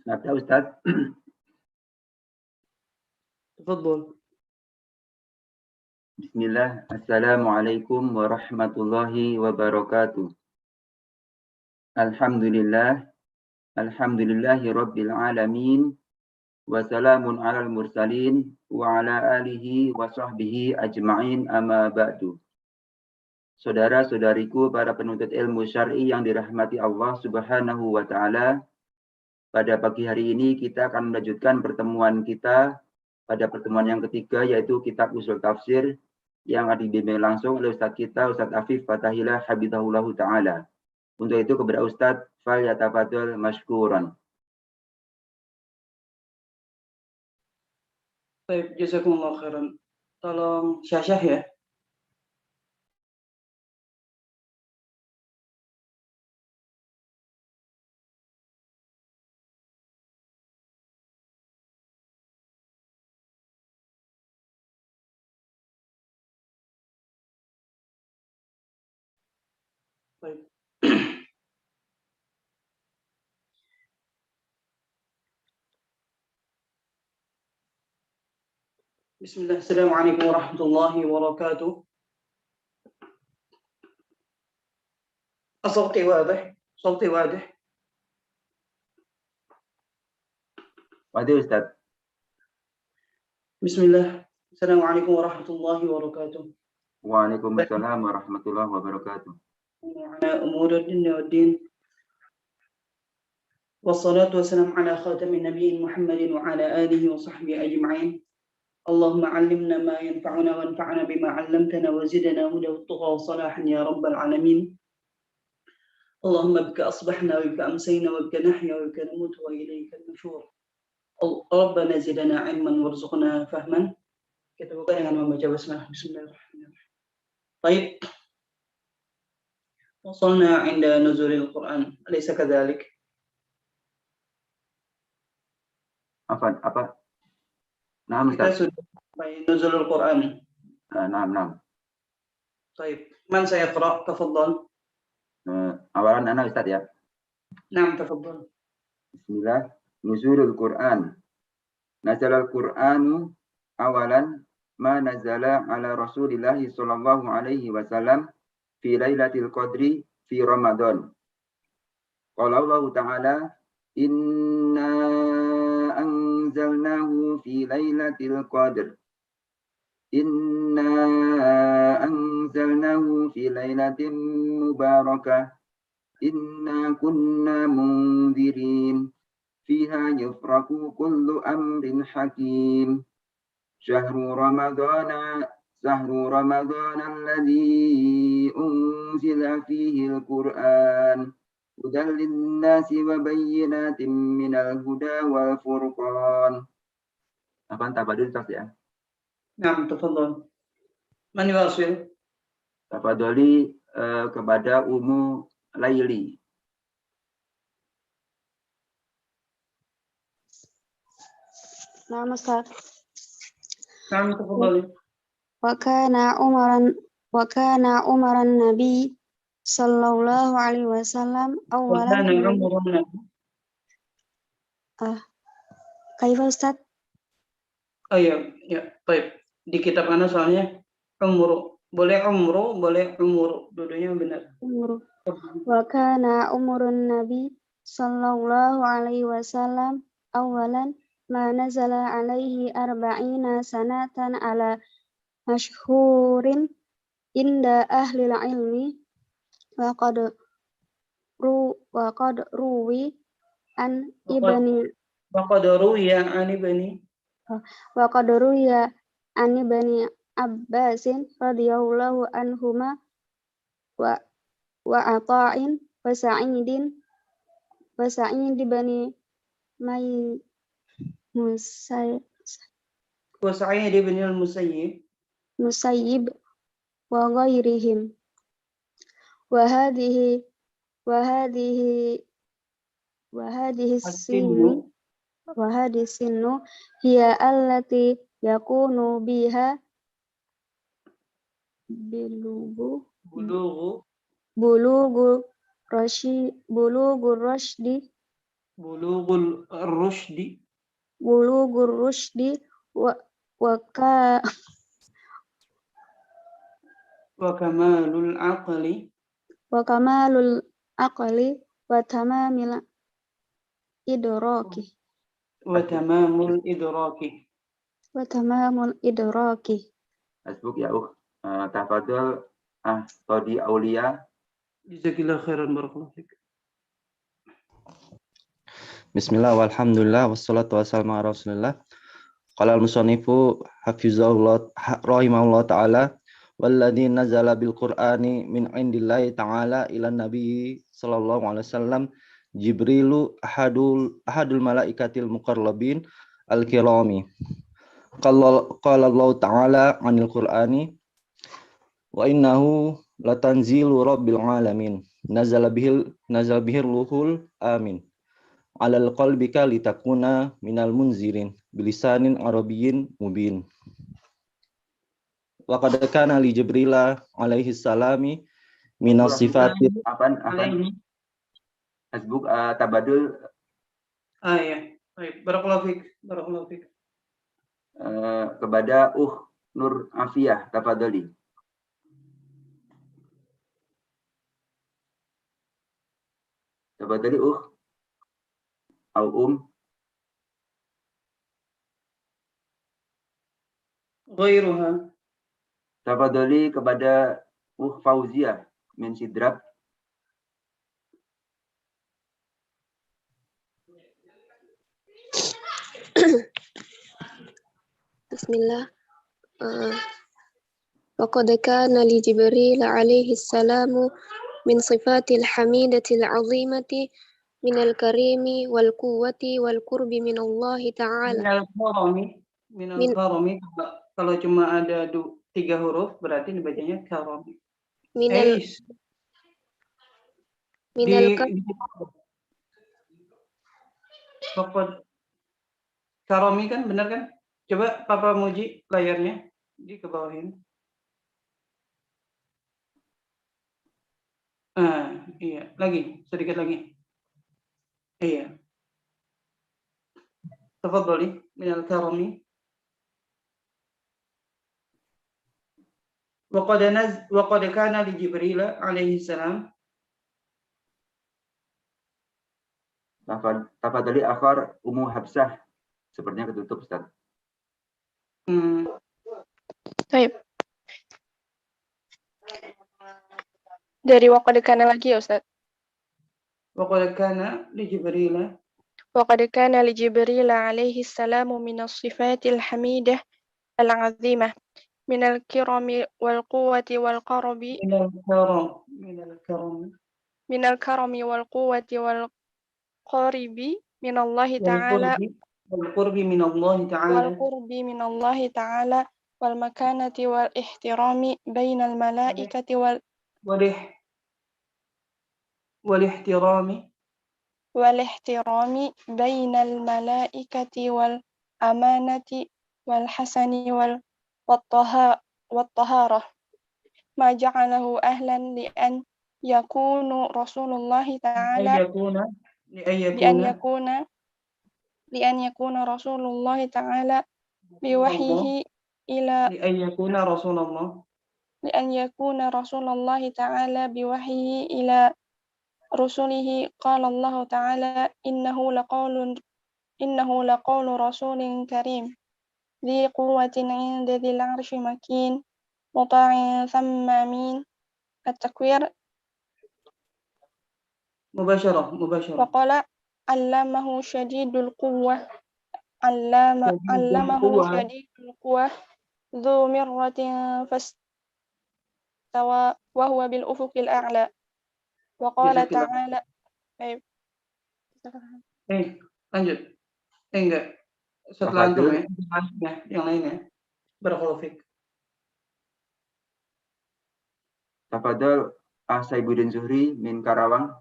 نبدأ أستاذ. تفضل. بسم الله. السلام عليكم ورحمة الله وبركاته. الحمد لله رب العالمين وسلام على المرسلين وعلى آله وصحبه أجمعين أما بعد. Saudara-saudariku para penuntut ilmu syar'i yang dirahmati Allah Subhanahu wa taala, pada pagi hari ini kita akan melanjutkan pertemuan kita pada pertemuan yang ketiga, yaitu kitab usul tafsir yang dibimbing langsung oleh Ustaz kita, Ustaz Afif Fatahillah Habibahullah Ta'ala. Untuk itu kepada Ustaz, fal yatafadhal mashkuran. Baik, jazakumullah khairan. Tolong syah ya. Baik. Bismillah, assalamualaikum warahmatullahi wabarakatuh. صوتي واضح؟ صوتي واضح؟ Waduh Ustaz. Bismillah, assalamualaikum warahmatullahi wabarakatuh. Waalaikumsalam warahmatullahi wabarakatuh. وعلى أمور الدنيا والدين والصلاة والسلام على خاتم النبيين محمد وعلى آله وصحبه أجمعين. اللهم علمنا ما ينفعنا وانفعنا بما علمتنا وزدنا هدى والتقى وصلاحا يا رب العالمين. اللهم بك أصبحنا وبك أمسينا وبك نحيا وبك نموت وإليك النشور. ربنا زدنا علما وارزقنا فهما. Kita buka dengan membaca basmalah. Bismillahirrahmanirrahim. Baik. وصلنا عند نزول القرآن. أليس كذلك؟ Apa? Nah, Kita Ustaz. sudah sampai nuzul Al-Quran. Nah. طيب. من سيقرأ؟ تفضل. Awalan ana Ustaz ya. نعم تفضل. Bismillah. Nuzulul Quran. Nazalal Quranu awalan ma nazala ala Rasulillah sallallahu alaihi wasallam fi lailatul qadri fi Ramadan. Qala Allah Ta'ala inna anzalnahu fi lailatul qadr. Inna anzalnahu fi lailatin mubarakah. Inna kunna munzirin. Fiha yufraku kullu amrin hakim. Syahru Ramadana alladhi unzila fihi al-Qur'an hudan lin-nasi wa bayyinatin minal huda wal furqan. Apa tabadul Ustaz ya? نعم تفضل. من يواصل؟ Tafadholi kepada Ummu Laili. Nah, Ustaz. نعم تفضل. وكان عمر النبي صلى الله عليه وسلم أولا. كيف Ustaz? Iya, ya, baik. Di kitab mana soalnya umru. Boleh umru, boleh umur. Dua-duanya benar. Umru. Wakana umurun Nabi sallallahu alaihi wasallam awalan ma nazala alaihi arba'ina sanatan ala masyhurin inda ahli ilmi wa qad ruwi an ibni wa qad ruwiya an ibni Abbasin radhiyallahu anhuma wa Ata'in wa Sa'id bin Musayyib wa ghairihim wa hadhihi sinnu hiya allati yakunu biha bulugu rashdi Bulughul rusydi. Bulughur rusydi wa ka Wa kamalul aqli. wa kamalul aqli wa tamamil idraki Wa tamamul idraki. wa tamamul idraki. Hasbuk ya tafadhol Todi Aulia. Jazakillah khairan, barakallahu fik. Bismillah walhamdulillah wassalatu wassalamu ala Rasulillah. Qala al-musannifu hafizahullah rahimahullah ta'ala walladzi nazala bil Qur'ani min indillahi ta'ala ila nabi sallallahu alaihi wasallam Jibrilu ahadul malaikatil muqarrabin al-kirami. Qala Allah ta'ala 'anil Qur'ani wa innahu latanzilu rabbil alamin nazala bihir ruhul amin alal qalbika litakuna minal munzirin bilisanin arabiyyin mubin. Wa qad kana li Jibril alaihi salami minas sifati Alaihi. Hasbuk tabadul Ya. Baik, barakallahu fik. Barakallahu fik. kepada Nur Afiyah, tafadhali. Tafadhali au Ghairuha. tafadhali kepada Fauzia min Sidrap. Bismillah. Waqad kana li Jibril alaihi salamu min sifatil hamidatil azimati minal karimi wal quwwati wal qurbi min Allah ta'ala. Minal karami. Kalau cuma ada 3 huruf berarti dibacanya karami. Minal karami kan benar kan? Coba Papa Muji layarnya di ke bawahin. Iya, lagi, sedikit lagi. Iya. Tafadhali minal karami. Wa qad kana li Jibril alaihi salam. Tafadhali akhar Ummu Habsah. Sepertinya ketutup, Ustaz. Baik. Dari waqad kana lagi ya, Ustaz. Waqad kana li Jibril. Waqad kana li Jibril alaihi salamu min as-sifatil hamidah al-'azimah min al-kirami wal quwwati wal qarbi min al-karami wal quwwati wal qaribi min Allah ta'ala wal qurbi min Allah ta'ala wal makanati wal ihtirami bainal malaikati wal والاحترام بين الملائكة والأمانة والحسن والطهارة ما جعله أهلا لأن يكون رسول الله تعالى لأن يكون رسول الله تعالى بوحيه إلى رسله قال الله تعالى إنه لقول رسول كريم ذي قوة عند ذي العرش مكين مطاع ثم أمين. التكوير مباشرة. وقال علمه شديد القوة ذو مرة فاستوى وهو بالأفق الأعلى. وقال تعالى lanjut. Enggak. Setelah itu ya, yang lainnya. Barakallahu fik. Tafadhal Saibuddin Zuhri min Karawang.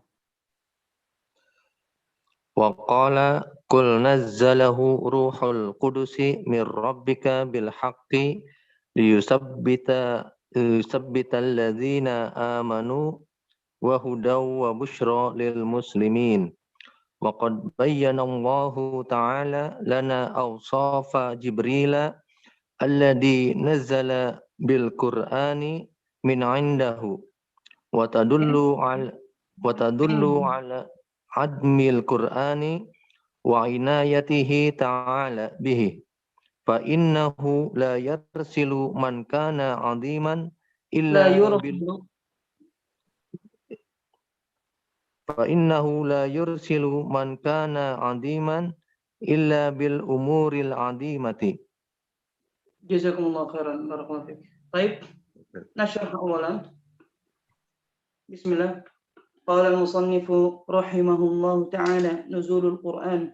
Wa qala qul nazzalahu ruhul qudusi min rabbika bil haqqi liyusabbita alladhina amanu wa hudaw wa bushra lil muslimin. وقد بين الله تعالى لنا أوصاف جبريل الذي نزل بالقرآن من عنده وتدل على عدم القرآن وعنايته تعالى به فإنه لا يرسل من كان عظيما لا يرسل من كان عظيما إلا بالأمور العظيمة. Jazakumullah khairan, barakallahu fiik. Baik, nashrah awalan. Bismillah. Qala al-musannifu rahimahullahu ta'ala nuzulul Qur'an.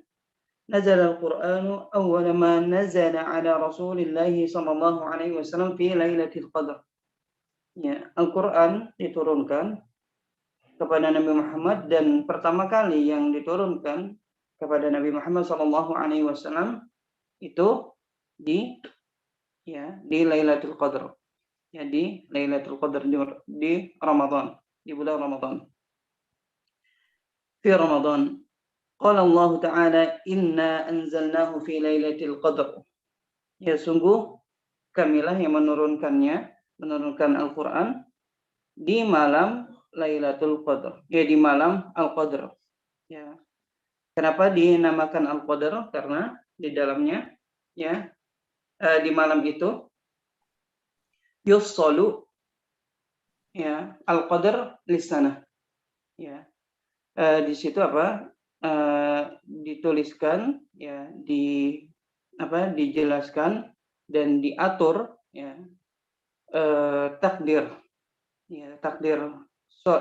نزل القرآن أول ما نزل على رسول الله صلى الله عليه وسلم في ليلة القدر. Ya, Al-Quran diturunkan kepada Nabi Muhammad dan pertama kali yang diturunkan kepada Nabi Muhammad sallallahu alaihi wasallam itu di Lailatul Qadar. Ya, di Lailatul Qadar di Ramadan, di bulan Ramadan. Fi Ramadan. Qala Allah Ta'ala inna anzalnahu fi Lailatul Qadar. Ya, sungguh kamilah yang menurunkan Al-Quran di malam Lailatul Qadar, ya di malam Al-Qadar. Ya. Kenapa dinamakan Al-Qadar? Karena di dalamnya ya di malam itu yufsalu ya Al-Qadar lisanah. Ya. Di situ dituliskan ya dijelaskan dan diatur ya takdir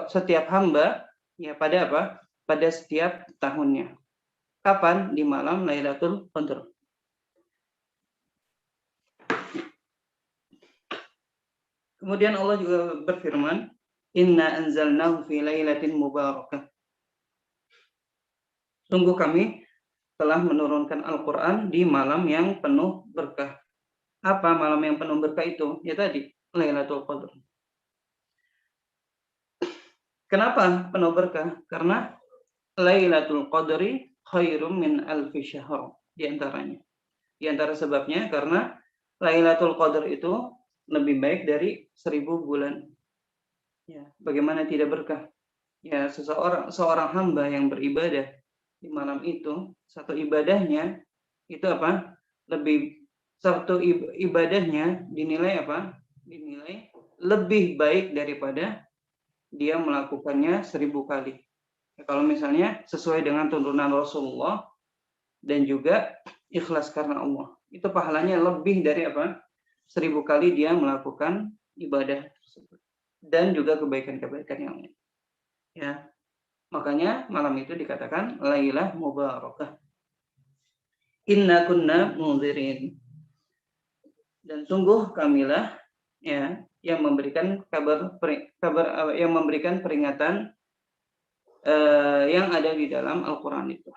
setiap hamba ya pada setiap tahunnya. Kapan? Di malam Lailatul Qadar. Kemudian Allah juga berfirman, inna anzalnahu fi lailatin mubarakah. Sungguh kami telah menurunkan Al-Quran di malam yang penuh berkah. Apa malam yang penuh berkah itu? Ya tadi, Lailatul Qadar. Kenapa penuh berkah? Karena Lailatul Qadri khairum min alfi syahr. Di antara sebabnya karena Lailatul Qadar itu lebih baik dari 1000 bulan. Ya, bagaimana tidak berkah? Ya, seorang hamba yang beribadah di malam itu, satu ibadahnya itu ibadahnya dinilai dinilai lebih baik daripada dia melakukannya 1000 kali. Ya, kalau misalnya sesuai dengan tuntunan Rasulullah dan juga ikhlas karena Allah, itu pahalanya lebih dari 1000 kali dia melakukan ibadah tersebut dan juga kebaikan-kebaikan yang lain. Ya, makanya malam itu dikatakan Lailah Mubarakah. Inna kunna munzirin. Dan sungguh kamilah ya yang memberikan yang memberikan peringatan yang ada di dalam Al-Quran itu.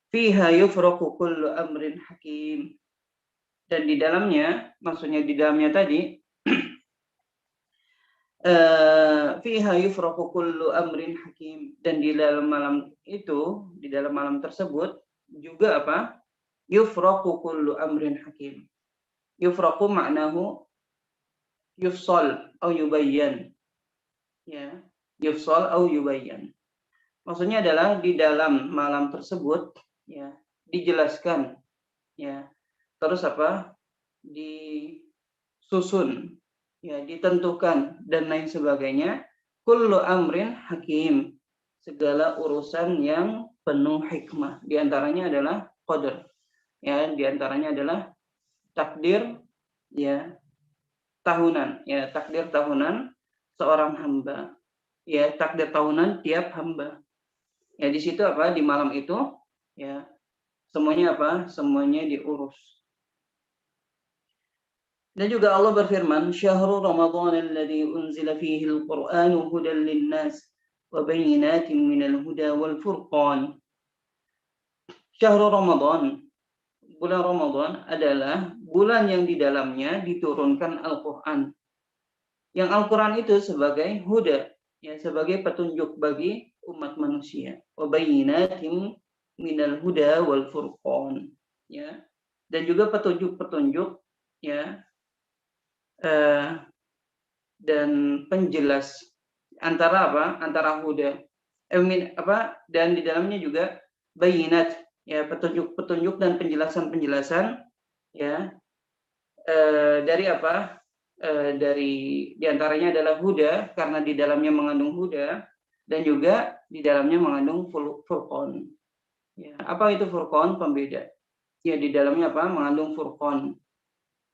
Fiha yufraqu kullu amrin hakim. Dan di dalamnya, maksudnya di dalamnya tadi, fiha yufraqu kullu amrin hakim. Dan di dalam malam itu, di dalam malam tersebut juga yufraqu kullu amrin hakim. Yufraqu maknahu yufsal atau yubayyan. Ya, yufsal atau yubayyan. Maksudnya adalah di dalam malam tersebut ya dijelaskan ya. Terus disusun ya, ditentukan dan lain sebagainya. Kullu amrin hakim. Segala urusan yang penuh hikmah. Di antaranya adalah qadar. Ya, di antaranya adalah takdir ya tahunan, ya takdir tahunan seorang hamba. Ya, takdir tahunan tiap hamba. Ya, di situ di malam itu ya semuanya semuanya diurus. Dan juga Allah berfirman, Syahrul Ramadan alladzi unzila fihi al-Qur'anu hudan lin-nas wa bayyinatin minal huda wal furqan. Syahrul Ramadan, bulan Ramadan adalah bulan yang di dalamnya diturunkan Al-Quran. Yang Al-Quran itu sebagai huda, ya sebagai petunjuk bagi umat manusia. Wa bayyinatin minal huda wal furqan, ya. Dan juga petunjuk-petunjuk, ya, dan penjelas antara apa? Antara huda, dan di dalamnya juga bayinat, ya, petunjuk-petunjuk dan penjelasan-penjelasan, ya, dari apa? Dari diantaranya adalah huda, karena di dalamnya mengandung huda, dan juga di dalamnya mengandung furqan. Ya, apa itu furqan? Pembeda. Ya, di dalamnya apa? Mengandung furqan.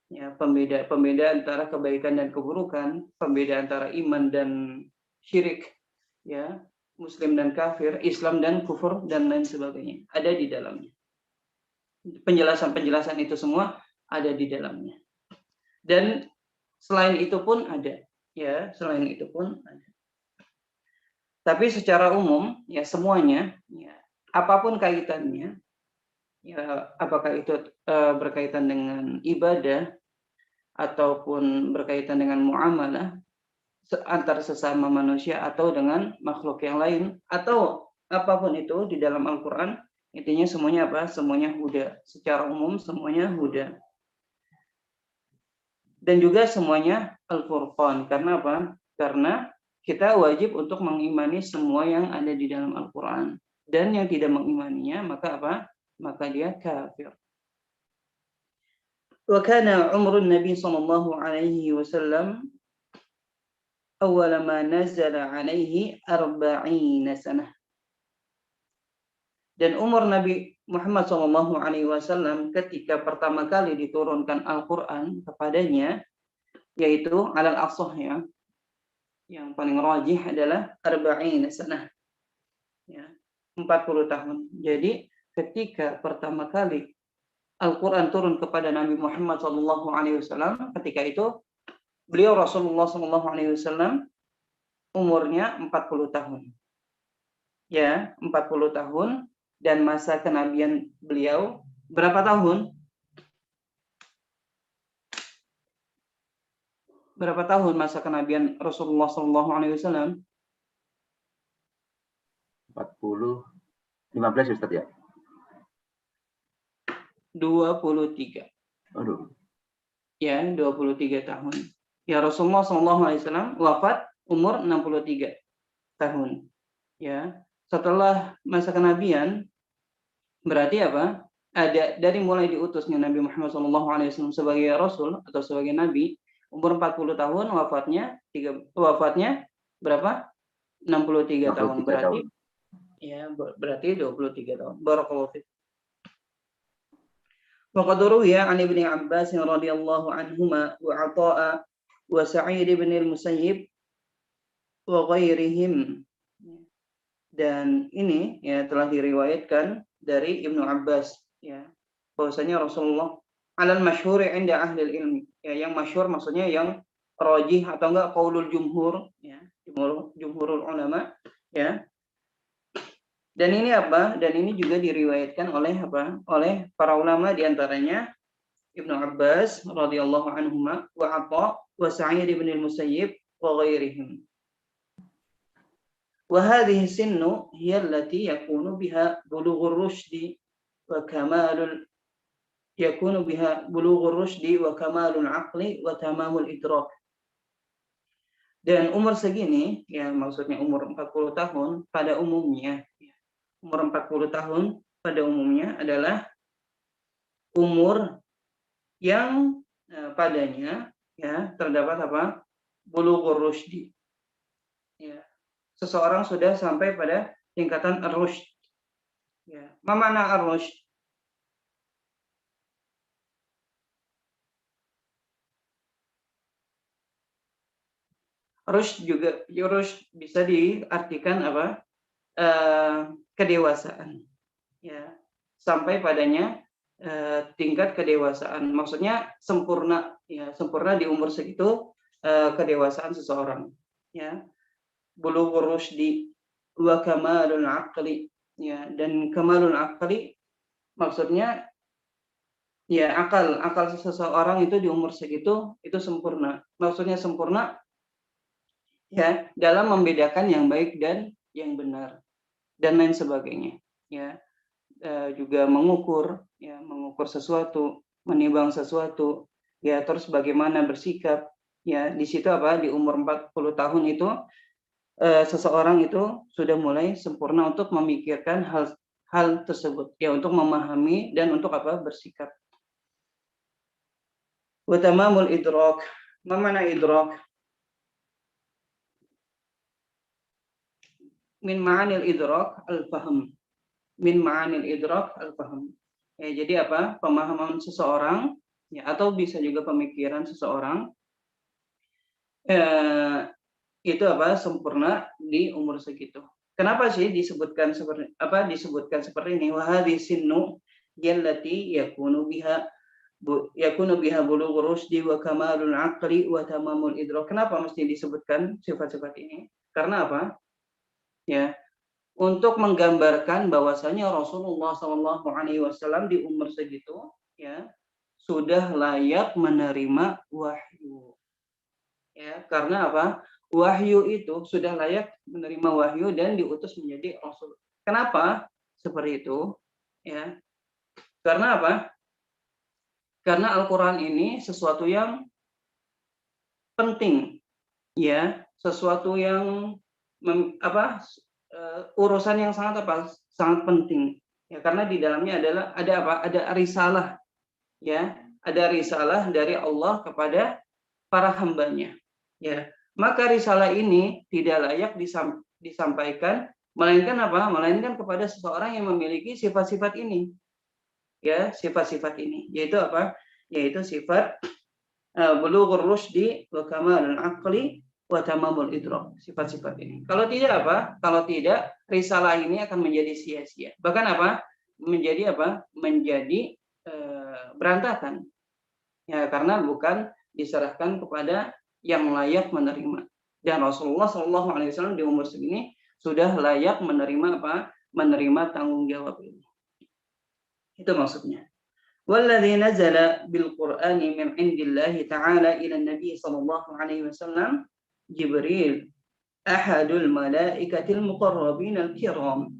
Ya, pembeda antara kebaikan dan keburukan, pembeda antara iman dan syirik, ya, muslim dan kafir, Islam dan kufur, dan lain sebagainya. Ada di dalamnya. Penjelasan-penjelasan itu semua ada di dalamnya. Dan selain itu pun ada, ya, selain itu pun ada. Tapi secara umum, ya, semuanya, ya, apapun kaitannya, ya, apakah itu berkaitan dengan ibadah ataupun berkaitan dengan muamalah antar sesama manusia atau dengan makhluk yang lain, atau apapun itu di dalam Al-Quran, intinya semuanya apa? Semuanya huda. Secara umum semuanya huda. Dan juga semuanya Al-Furqan. Karena apa? Karena kita wajib untuk mengimani semua yang ada di dalam Al-Quran. Dan yang tidak mengimaninya, maka apa? Maka dia kafir. Wa kana umrun Nabi sallallahu alaihi wasallam awwala ma nazala alaihi 40 sanah. Dan umur Nabi Muhammad sallallahu alaihi wasallam ketika pertama kali diturunkan Al-Quran kepadanya, yaitu alal afsah, ya, yang paling rajih adalah 40 sanah, ya, 40 tahun. Jadi ketika pertama kali Al-Quran turun kepada Nabi Muhammad SAW, ketika itu beliau Rasulullah SAW umurnya 40 tahun. Ya, 40 tahun, dan masa kenabian beliau berapa tahun? Berapa tahun masa kenabian Rasulullah SAW? 15 Ustaz, ya? 23. Aduh. Ya, 23 tahun. Ya, Rasulullah SAW wafat umur 63 tahun. Ya, setelah masa kenabian berarti apa? Ada dari mulai diutusnya Nabi Muhammad SAW sebagai Rasul atau sebagai Nabi, umur 40 tahun, wafatnya berapa? 63 tahun. Berarti tahun. Ya, berarti 23 tahun. Barakallahu fiik. وقد روي عن ابن عباس رضي الله عنهما وعطاء وسعيد بن المسيب وغيرهم. Dan ini, ya, telah diriwayatkan dari Ibnu Abbas, ya, bahwasanya Rasulullah alal masyhur 'inda ahli ilmi, ya, yang masyhur maksudnya yang rajih atau enggak qaulul jumhur, ya, jumhurul ulama, ya. Dan ini apa? Dan ini juga diriwayatkan oleh apa? Oleh para ulama, diantaranya Ibnu Abbas radhiyallahu anhuma wa Atha wa Sa'id bin al-Musayyib wa ghairihim. Wa hadhihi sinnu hiya allati yakunu biha bulughur rusydi wa kamalul aqli wa tamamul idrak. Dan umur segini, ya, maksudnya umur 40 tahun pada umumnya, umur 40 tahun pada umumnya adalah umur yang padanya, ya, terdapat apa? Bulughur rusydi. Ya. Seseorang sudah sampai pada tingkatan ar-rusyd. Ya. Apa makna ar-rusyd? Rusyd bisa diartikan apa? Kedewasaan, ya, sampai padanya tingkat kedewasaan, maksudnya sempurna, ya, sempurna di umur segitu kedewasaan seseorang, ya. Bulughur rusydi wa kamalul aqli, ya, dan kamalul aqli maksudnya, ya, akal seseorang itu di umur segitu itu sempurna, maksudnya sempurna, ya, dalam membedakan yang baik dan yang benar dan lain sebagainya, ya. Juga mengukur sesuatu, menimbang sesuatu, ya, terus bagaimana bersikap, ya. Di situ di umur 40 tahun itu seseorang itu sudah mulai sempurna untuk memikirkan hal tersebut, ya, untuk memahami dan untuk bersikap. Wa tamamul idrak. Mana idrak? Min ma'anil idrak al-fahm. Min ma'anil idrak al-fahm. Ya, jadi pemahaman seseorang, ya, atau bisa juga pemikiran seseorang itu sempurna di umur segitu. Kenapa sih disebutkan seperti ini? Wa hadhihi sinnu allati yakunu biha bulughur rusdi wa kamalul aqli wa tamamul idrak. Kenapa mesti disebutkan sifat-sifat ini? Karena ya, untuk menggambarkan bahwasanya Rasulullah SAW di umur segitu, ya, sudah layak menerima wahyu. Ya, karena wahyu itu sudah layak menerima wahyu dan diutus menjadi rasul. Kenapa seperti itu? Ya, karena Karena Al-Quran ini sesuatu yang penting, ya, sesuatu yang urusan yang sangat penting, ya, karena di dalamnya ada risalah, ya, ada risalah dari Allah kepada para hambanya, ya. Maka risalah ini tidak layak disampaikan melainkan kepada seseorang yang memiliki sifat-sifat ini, ya, sifat-sifat ini, yaitu sifat bulughur rusdi wa kamalul aqli wa tamamul idrak, sifat-sifat ini. Kalau tidak Kalau tidak, risalah ini akan menjadi sia-sia. Bahkan menjadi berantakan. Ya, karena bukan diserahkan kepada yang layak menerima. Dan Rasulullah SAW di umur segini sudah layak menerima menerima tanggung jawab ini. Itu maksudnya. Walladzi nazala bil Qur'ani min indillahi ta'ala ila Nabi sallallahu alaihi wasallam Jibril ahadul malaikatil muqarrabin al-kiram.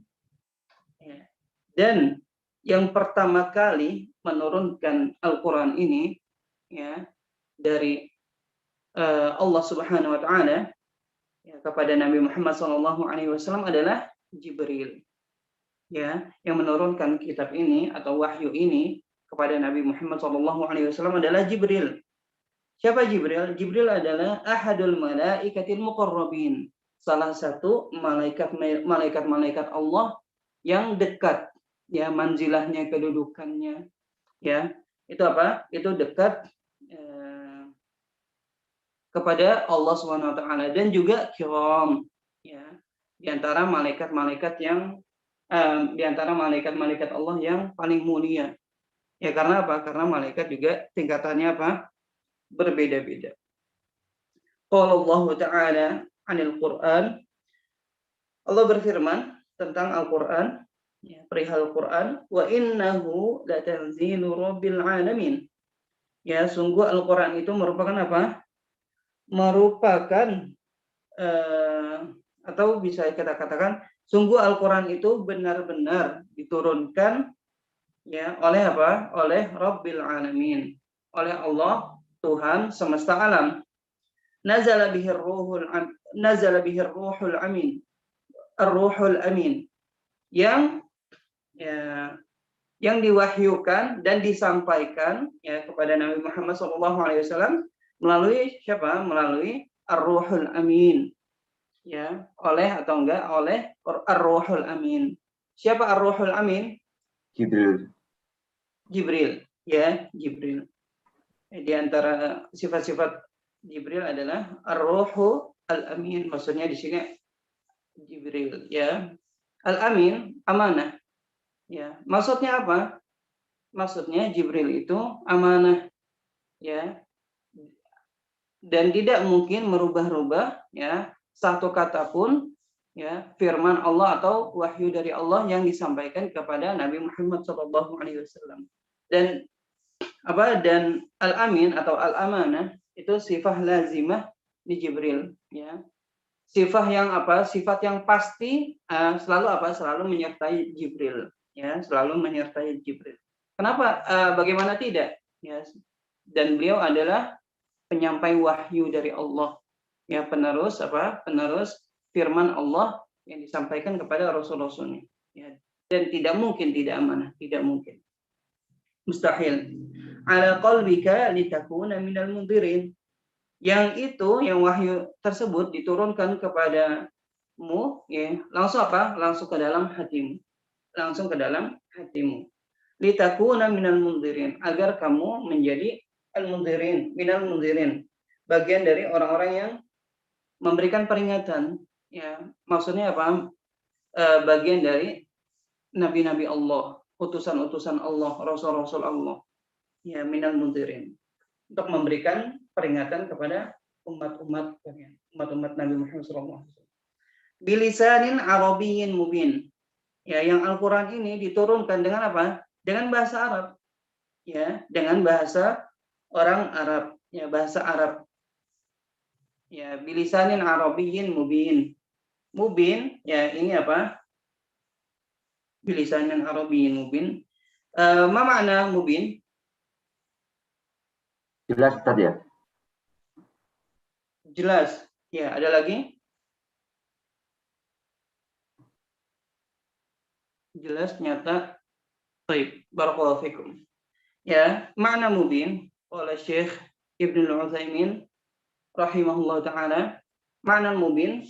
Dan yang pertama kali menurunkan Al-Qur'an ini, ya, dari Allah Subhanahu wa taala, ya, kepada Nabi Muhammad SAW adalah Jibril, ya, yang menurunkan kitab ini atau wahyu ini kepada Nabi Muhammad SAW adalah Jibril. Siapa Jibril? Jibril adalah ahadul malaikatil muqarrabin, salah satu malaikat Allah yang dekat, ya, manzilahnya, kedudukannya, ya, itu itu dekat kepada Allah Subhanahu wa taala, dan juga kiram, ya, di antara malaikat-malaikat Allah yang paling mulia. Ya, karena Karena malaikat juga tingkatannya berbeda-beda. Qala Allah Ta'ala 'anil Qur'an. Allah berfirman tentang Al-Qur'an, ya, perihal Al-Qur'an, wa innahu latanzilu rabbil alamin. Ya, sungguh Al-Qur'an itu merupakan atau bisa kita katakan sungguh Al-Qur'an itu benar-benar diturunkan, ya, oleh Rabbil alamin, oleh Allah, Tuhan semesta alam. Nazala bihir ruhul amin, ar-ruhul amin, yang diwahyukan dan disampaikan, ya, kepada Nabi Muhammad SAW melalui siapa? Melalui ar-ruhul amin, ya, oleh ar-ruhul amin. Siapa ar-ruhul amin? Jibril, ya, Jibril. Di antara sifat-sifat Jibril adalah ar-ruhu al-amin. Maksudnya di sini Jibril, ya. Al-amin, amanah. Ya, maksudnya apa? Maksudnya Jibril itu amanah, ya. Dan tidak mungkin merubah-rubah, ya, satu kata pun, ya, firman Allah atau wahyu dari Allah yang disampaikan kepada Nabi Muhammad SAW. Dan al-amin atau al-amanah itu sifat lazimah di Jibril, ya. sifat yang apa? Sifat yang pasti selalu apa? Selalu menyertai Jibril, ya, selalu menyertai Jibril. Kenapa? Bagaimana tidak? Ya, dan beliau adalah penyampai wahyu dari Allah, ya, penerus apa? Penerus firman Allah yang disampaikan kepada rasul-rasulnya, ya. Dan tidak mungkin tidak amanah, tidak mungkin, mustahil. Ala qalbika litakuna minal mundirin. Yang itu, yang wahyu tersebut diturunkan kepadamu, ya, langsung apa? Langsung ke dalam hatimu, langsung ke dalam hatimu. Litakuna minal mundirin, agar kamu menjadi al-mundirin, minal mundirin, bagian dari orang-orang yang memberikan peringatan, ya. Maksudnya apa? Bagian dari nabi-nabi Allah, utusan-utusan Allah, rasul-rasul Allah, ya, minal mundirin, untuk memberikan peringatan kepada umat-umat Nabi Muhammad SAW. Bilisanin Arabiyyin mubin. Ya, yang Al-Qur'an ini diturunkan dengan apa? Dengan bahasa Arab. Ya, dengan bahasa orang Arab, ya, bahasa Arab. Ya, bilisanin Arabiyyin mubin. Mubin, ya, ini apa? Bilisanin Arabiyyin mubin. Ma makna mubin? Jelas Ustaz ya? Jelas. Ya, ada lagi? Jelas, nyata. Baik, barakallahu fikum. Ya, makna mubin oleh Syekh Ibnu Utsaimin rahimahullah taala, makna mubin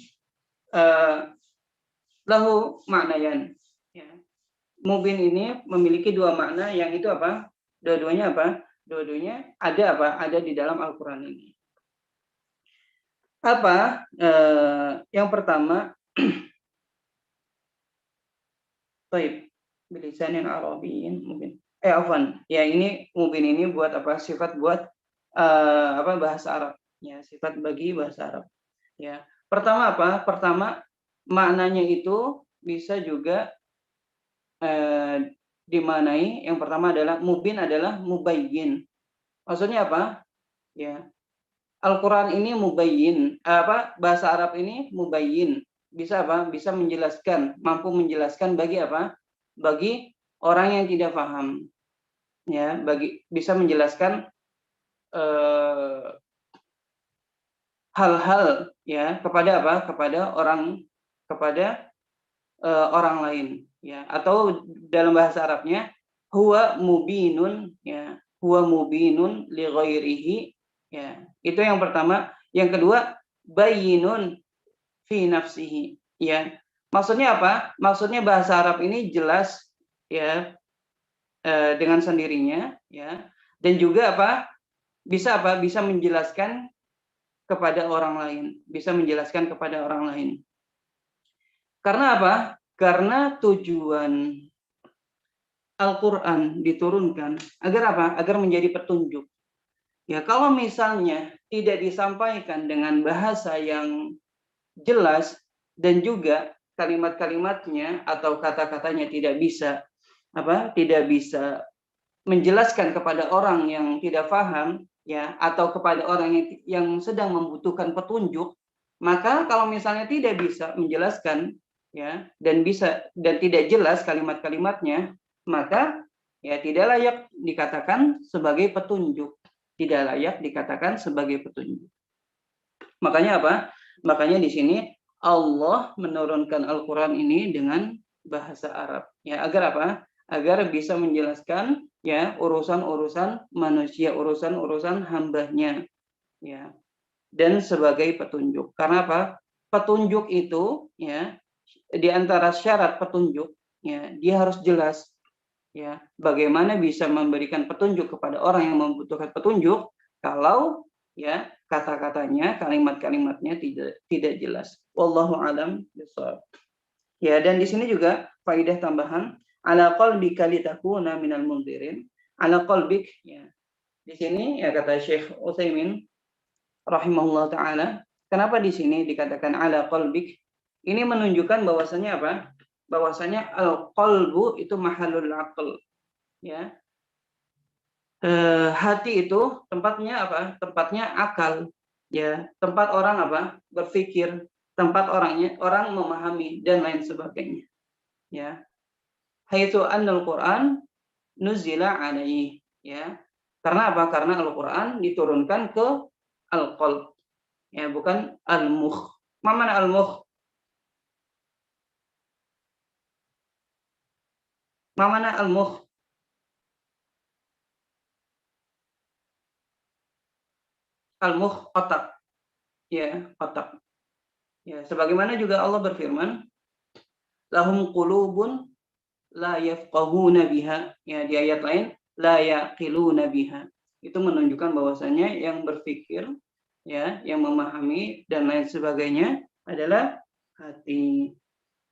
lahu maknayan. Ya. Mubin ini memiliki dua makna, yang itu apa? Dua-duanya apa? Dua-duanya ada apa? Ada di dalam Al-Qur'an ini. Apa? Yang pertama, baik, bilisanin Arabiyyin mubin. Afwan. Ya, ini mubin ini buat apa? Sifat buat apa? Bahasa Arab. Ya, sifat bagi bahasa Arab. Ya. Pertama apa? Pertama, maknanya itu bisa juga dimaknai, yang pertama adalah mubin adalah mubayyin. Maksudnya apa? Ya. Al-Qur'an ini mubayyin, apa? Bahasa Arab ini mubayyin. Bisa apa? Bisa menjelaskan, mampu menjelaskan bagi apa? Bagi orang yang tidak paham. Ya, bisa menjelaskan hal-hal, ya, kepada apa? Kepada orang lain, ya, atau dalam bahasa Arabnya huwa mubinun, ya, huwa mubinun li ghairihi, ya. Itu yang pertama. Yang kedua, bayyinun fi nafsihi, ya. Maksudnya apa? Maksudnya bahasa Arab ini jelas, ya, dengan sendirinya, ya. Dan juga apa? Bisa apa? Bisa menjelaskan kepada orang lain, bisa menjelaskan kepada orang lain. Karena apa? Karena tujuan Al-Qur'an diturunkan agar apa? Agar menjadi petunjuk. Ya, kalau misalnya tidak disampaikan dengan bahasa yang jelas dan juga kalimat-kalimatnya atau kata-katanya tidak bisa apa? Tidak bisa menjelaskan kepada orang yang tidak paham, ya, atau kepada orang yang sedang membutuhkan petunjuk, maka kalau misalnya tidak bisa menjelaskan, ya, dan tidak jelas kalimat-kalimatnya, maka ya tidak layak dikatakan sebagai petunjuk, tidak layak dikatakan sebagai petunjuk. Makanya apa? Makanya di sini Allah menurunkan Al-Qur'an ini dengan bahasa Arab, ya, agar apa? Agar bisa menjelaskan, ya, urusan-urusan manusia, urusan-urusan hambanya, ya, dan sebagai petunjuk. Karena apa? Petunjuk itu, ya, di antara syarat petunjuk, ya, dia harus jelas, ya. Bagaimana bisa memberikan petunjuk kepada orang yang membutuhkan petunjuk kalau, ya, kata-katanya, kalimat-kalimatnya tidak jelas. Wallahu a'lam bishawab. Ya, dan di sini juga faidah tambahan, ala qalbika litakuna minal mundirin. Ala qalbik, ya. Di sini ya kata Syekh Utsaimin rahimahullah taala, kenapa di sini dikatakan ala qalbik? Ini menunjukkan bahwasanya apa? Bahwasanya al-qalbu itu mahallul aql, ya. Hati itu tempatnya apa? Tempatnya akal, ya. Tempat orang apa? Berpikir, tempat orang memahami dan lain sebagainya. Ya. Haitsu annal Qur'an nuzila alaihi, ya. Karena apa? Karena Al-Qur'an diturunkan ke al-qalb. Ya, bukan al-mukh. Mana al-mukh? Mana al-mukh? Al-mukh otak. Ya, otak. Ya, sebagaimana juga Allah berfirman, lahum qulubun la yafqahuna biha. Ya, di ayat lain, la yaqiluna biha. Itu menunjukkan bahwasanya yang berpikir, ya, yang memahami dan lain sebagainya adalah hati.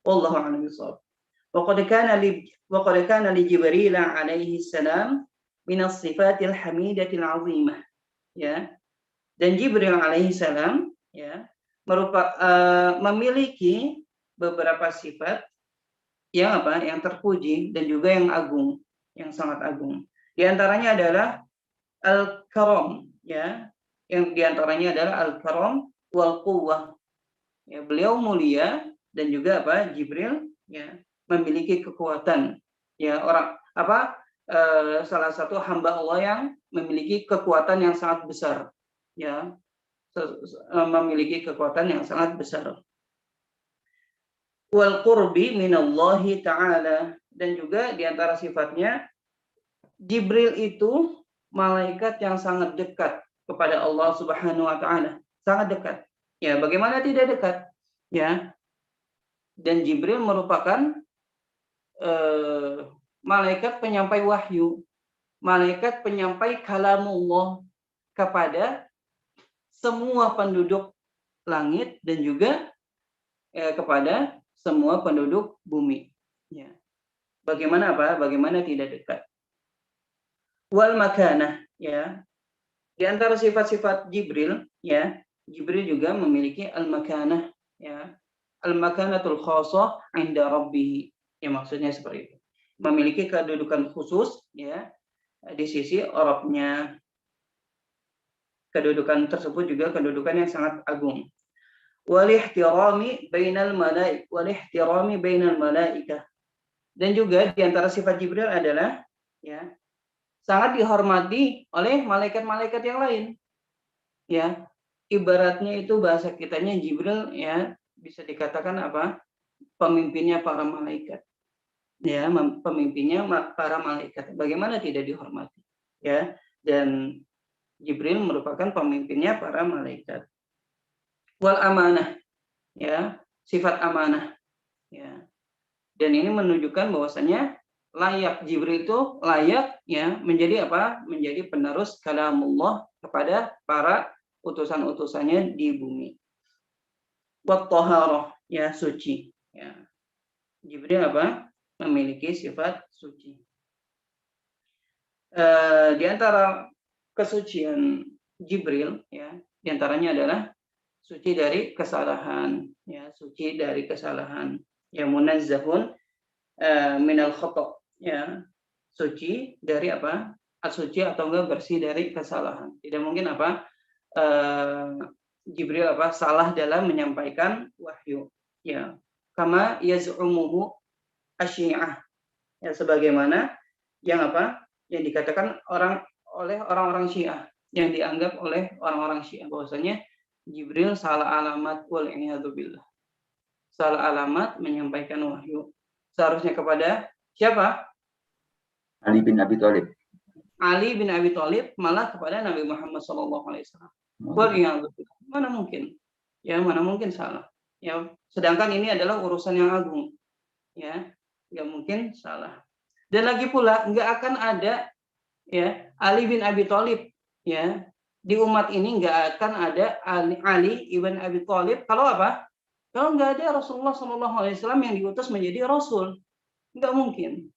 Wallahu a'lam bishawab. Wa qad kana li Jibril alaihi salam min as-sifatil hamidatil 'azimah. Ya. Dan Jibril alaihi salam, ya, memiliki beberapa sifat yang apa? Yang terpuji dan juga yang agung, yang sangat agung. Di antaranya adalah al-karam, ya. Yang di antaranya adalah al-karam wal quwwah. Ya, beliau mulia dan juga apa? Jibril, ya, memiliki kekuatan. Ya, salah satu hamba Allah yang memiliki kekuatan yang sangat besar. Ya, memiliki kekuatan yang sangat besar. Wal qurbi minallahi ta'ala, dan juga di antara sifatnya Jibril itu malaikat yang sangat dekat kepada Allah Subhanahu wa taala, sangat dekat. Ya, bagaimana tidak dekat? Ya. Dan Jibril merupakan malaikat penyampai wahyu, malaikat penyampai kalamullah kepada semua penduduk langit dan juga kepada semua penduduk bumi. Ya. Bagaimana apa? Bagaimana tidak dekat? Wal makanah, ya. Di antara sifat-sifat Jibril, ya, Jibril juga memiliki al-makanah, ya. Al-makanatul khassah 'inda rabbih. Ya, maksudnya seperti itu. Memiliki kedudukan khusus, ya, di sisi Rabb-nya. Kedudukan tersebut juga kedudukan yang sangat agung. Walihtirami bainal malaikah. Dan juga di antara sifat Jibril adalah, ya, sangat dihormati oleh malaikat-malaikat yang lain. Ya, ibaratnya itu bahasa kitanya Jibril, ya, bisa dikatakan apa? Pemimpinnya para malaikat. Ya, pemimpinnya para malaikat. Bagaimana tidak dihormati? Ya, dan Jibril merupakan pemimpinnya para malaikat. Wal amanah, ya, sifat amanah, ya. Dan ini menunjukkan bahwasanya layak Jibril itu layak, ya, menjadi apa? Menjadi penerus kalamullah kepada para utusan-utusannya di bumi. Wat taharah, ya, suci, ya. Jibril apa? Memiliki sifat suci. Di antara kesucian Jibril, ya, diantaranya adalah suci dari kesalahan, ya, suci dari kesalahan, ya, munazzahun minal khata', ya, suci dari apa? Suci atau enggak bersih dari kesalahan. Tidak mungkin apa? Jibril apa? Salah dalam menyampaikan wahyu, ya. Kama yaz'umuhu asyi'ah, ya, sebagaimana yang apa? Yang dikatakan oleh orang-orang Syiah, yang dianggap oleh orang-orang Syiah bahwasanya Jibril salah alamat, wal a'yadu billah. Salah alamat menyampaikan wahyu. Seharusnya kepada siapa? Ali bin Abi Thalib. Ali bin Abi Thalib, malah kepada Nabi Muhammad SAW. Wal a'yadu billah. Mana mungkin? Ya, mana mungkin salah. Ya, sedangkan ini adalah urusan yang agung. Ya, nggak mungkin salah. Dan lagi pula nggak akan ada, ya, Ali bin Abi Thalib, ya, di umat ini nggak akan ada Ali ibn Abi Thalib kalau apa? Kalau nggak ada Rasulullah SAW yang diutus menjadi Rasul, nggak mungkin,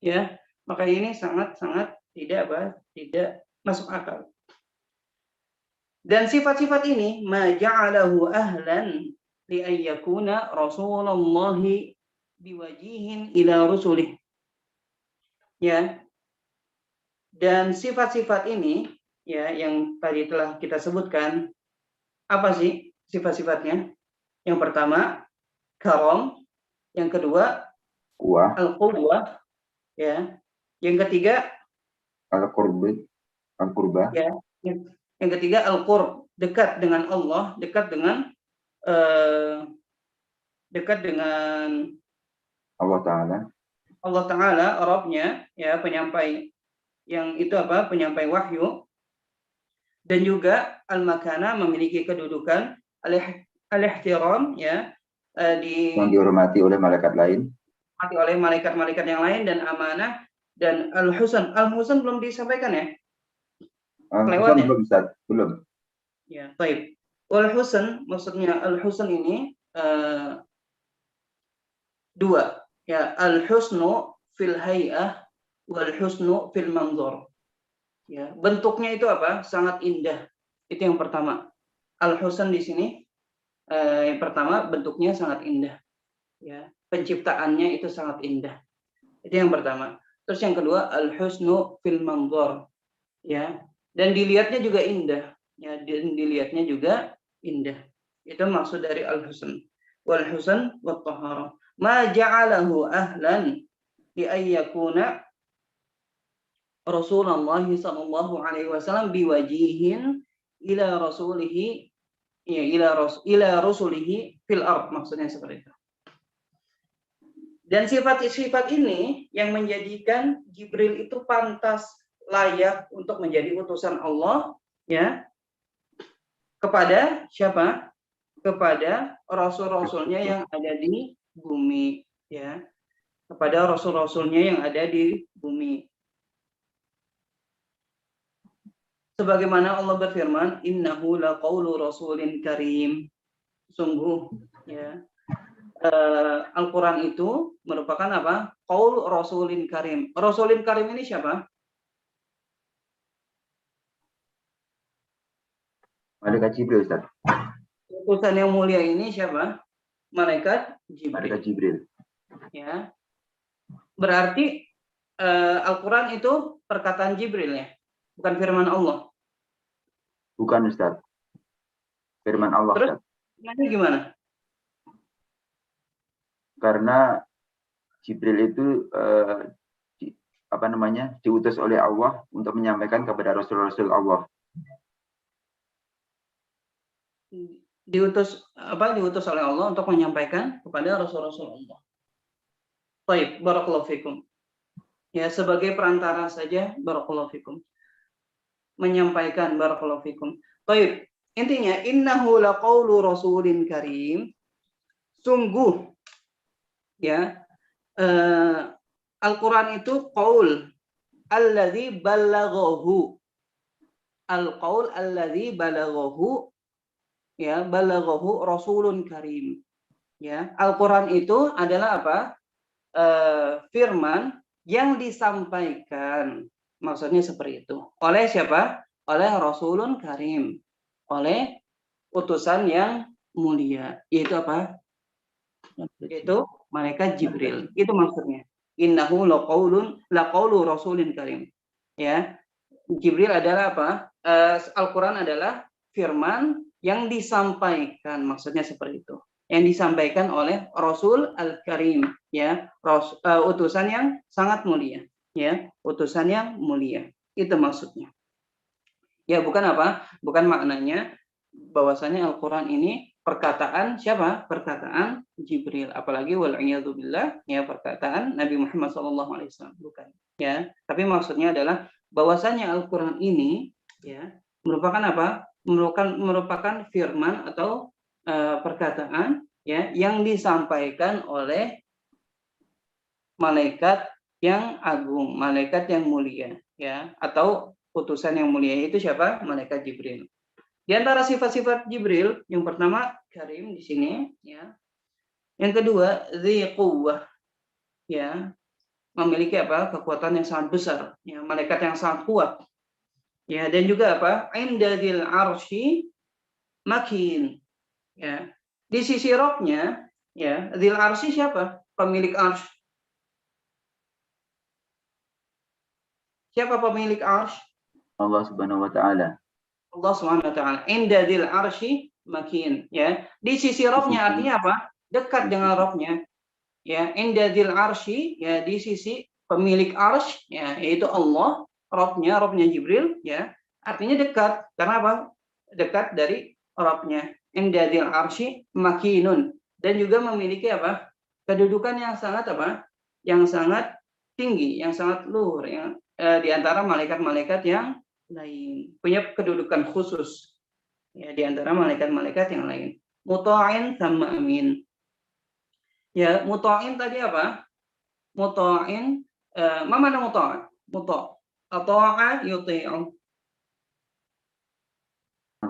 ya. Maka ini sangat-sangat tidak masuk akal. Dan sifat-sifat ini maja'alahu ahlan li ayyakuna Rasulullah biwajihin ila rusulih. Ya. Dan sifat-sifat ini, ya, yang tadi telah kita sebutkan, apa sih sifat-sifatnya? Yang pertama karam, yang kedua Kuah, al-quwwah, ya. Yang ketiga al-qurba, ya, yang ketiga al-qurb, dekat dengan Allah, dekat dengan Allah Ta'ala, Allah Ta'ala, Rabbnya, ya, penyampai yang itu apa? Penyampai wahyu. Dan juga al-makana, memiliki kedudukan, al-ihtiram, ya, yang dihormati oleh malaikat lain. oleh malaikat-malaikat yang lain, dan amanah, dan al-husn. Al-husn belum disampaikan ya? Kelewat ya? Belum, Ustaz. Belum. Ya, baik. Wal-husn, maksudnya al-husn ini dua, ya, al-husnu fil hay'ah wal husnu fil manzur. Ya, bentuknya itu apa? Sangat indah. Itu yang pertama. Al-husn di sini yang pertama, bentuknya sangat indah. Ya, penciptaannya itu sangat indah. Itu yang pertama. Terus yang kedua, al-husnu fil manzur. Ya, dan dilihatnya juga indah. Ya, dan dilihatnya juga indah. Itu maksud dari al-husn. Wal husn wat taharah. Ma ja'alahu ahlan li ayyakuna Rasulullah sallallahu alaihi wasallam biwajihin ila rasulihi, ya, ila rasulihi fil ard, maksudnya seperti itu. Dan sifat-sifat ini yang menjadikan Jibril itu pantas, layak untuk menjadi utusan Allah, ya, kepada siapa? Kepada rasul-rasulnya yang ada di bumi, ya. Kepada rasul-rasulnya yang ada di bumi. Sebagaimana Allah berfirman, innahu laqaulu rasulin karim. Sungguh, ya, Al-Quran itu merupakan apa? Qaul rasulin karim. Rasulin karim ini siapa? Malaikat Jibril, Ustaz. Utusan yang mulia ini siapa? Malaikat Jibril. Malaikat Jibril. Ya. Berarti Al-Quran itu perkataan Jibril, ya, bukan firman Allah. Bukan, Ustaz. Firman Allah. Terus, Ustaz. Gimana? Karena Jibril itu diutus oleh Allah untuk menyampaikan kepada Rasul-Rasul Allah. Diutus oleh Allah untuk menyampaikan kepada Rasul-Rasul Allah. Baik, barakallahu fikum. Ya, sebagai perantara saja, barakallahu fikum. Menyampaikan, barakallahu fikum. Baik, intinya innahu laqaulu rasulin karim. Sungguh, ya, Al-Quran itu qaul alladzi balaghahu. Al-qaul alladzi balaghahu, ya, balaghahu rasulun karim. Ya, Al-Quran itu adalah apa? Firman yang disampaikan. Maksudnya seperti itu. Oleh siapa? Oleh rasulun karim. Oleh utusan yang mulia. Yaitu apa? Yaitu malaikat Jibril. Itu maksudnya. Innahu laqaulu rasulin karim. Ya. Jibril adalah apa? Al-Quran adalah firman yang disampaikan, maksudnya seperti itu. Yang disampaikan oleh Rasul Al-Karim, ya, utusan yang sangat mulia, ya, utusan yang mulia. Itu maksudnya. Ya, bukan apa? Bukan maknanya bahwasanya Al-Quran ini perkataan siapa? Perkataan Jibril, apalagi wal'iyadzubillah, ya, perkataan Nabi Muhammad SAW, bukan, ya. Tapi maksudnya adalah bahwasanya Al-Quran ini, ya, merupakan apa? Merupakan firman atau perkataan, ya, yang disampaikan oleh malaikat yang agung, malaikat yang mulia, ya, atau utusan yang mulia. Itu siapa? Malaikat Jibril. Di antara sifat-sifat Jibril, yang pertama karim di sini, ya. Yang kedua dzi quwwah, ya, memiliki apa? Kekuatan yang sangat besar, ya, malaikat yang sangat kuat. Ya, dan juga apa? Indadil arsy makin. Ya. Di sisi Robnya, ya, dzil arsy siapa? Pemilik arsy. Siapa pemilik arsy? Allah Subhanahu wa taala. Allah Subhanahu wa taala. Indadil arsy makin, ya. Di sisi Rabbnya artinya apa? Dekat dengan Rabbnya. Ya, inda dzil arsy, ya, di sisi pemilik arsy, ya, yaitu Allah, Rabbnya Jibril, ya. Artinya dekat. Karena apa? Dekat dari Rabbnya. Inda dzil arsy makinun, dan juga memiliki apa? Kedudukan yang sangat apa? Yang sangat tinggi, yang sangat luhur, yang di antara malaikat-malaikat yang lain. Punya kedudukan khusus, ya, di antara malaikat-malaikat yang lain. Muta'in sama amin. Ya, muta'in tadi apa? Muta'in, ma mana muta'? Muta'. Ata'a yuti'u.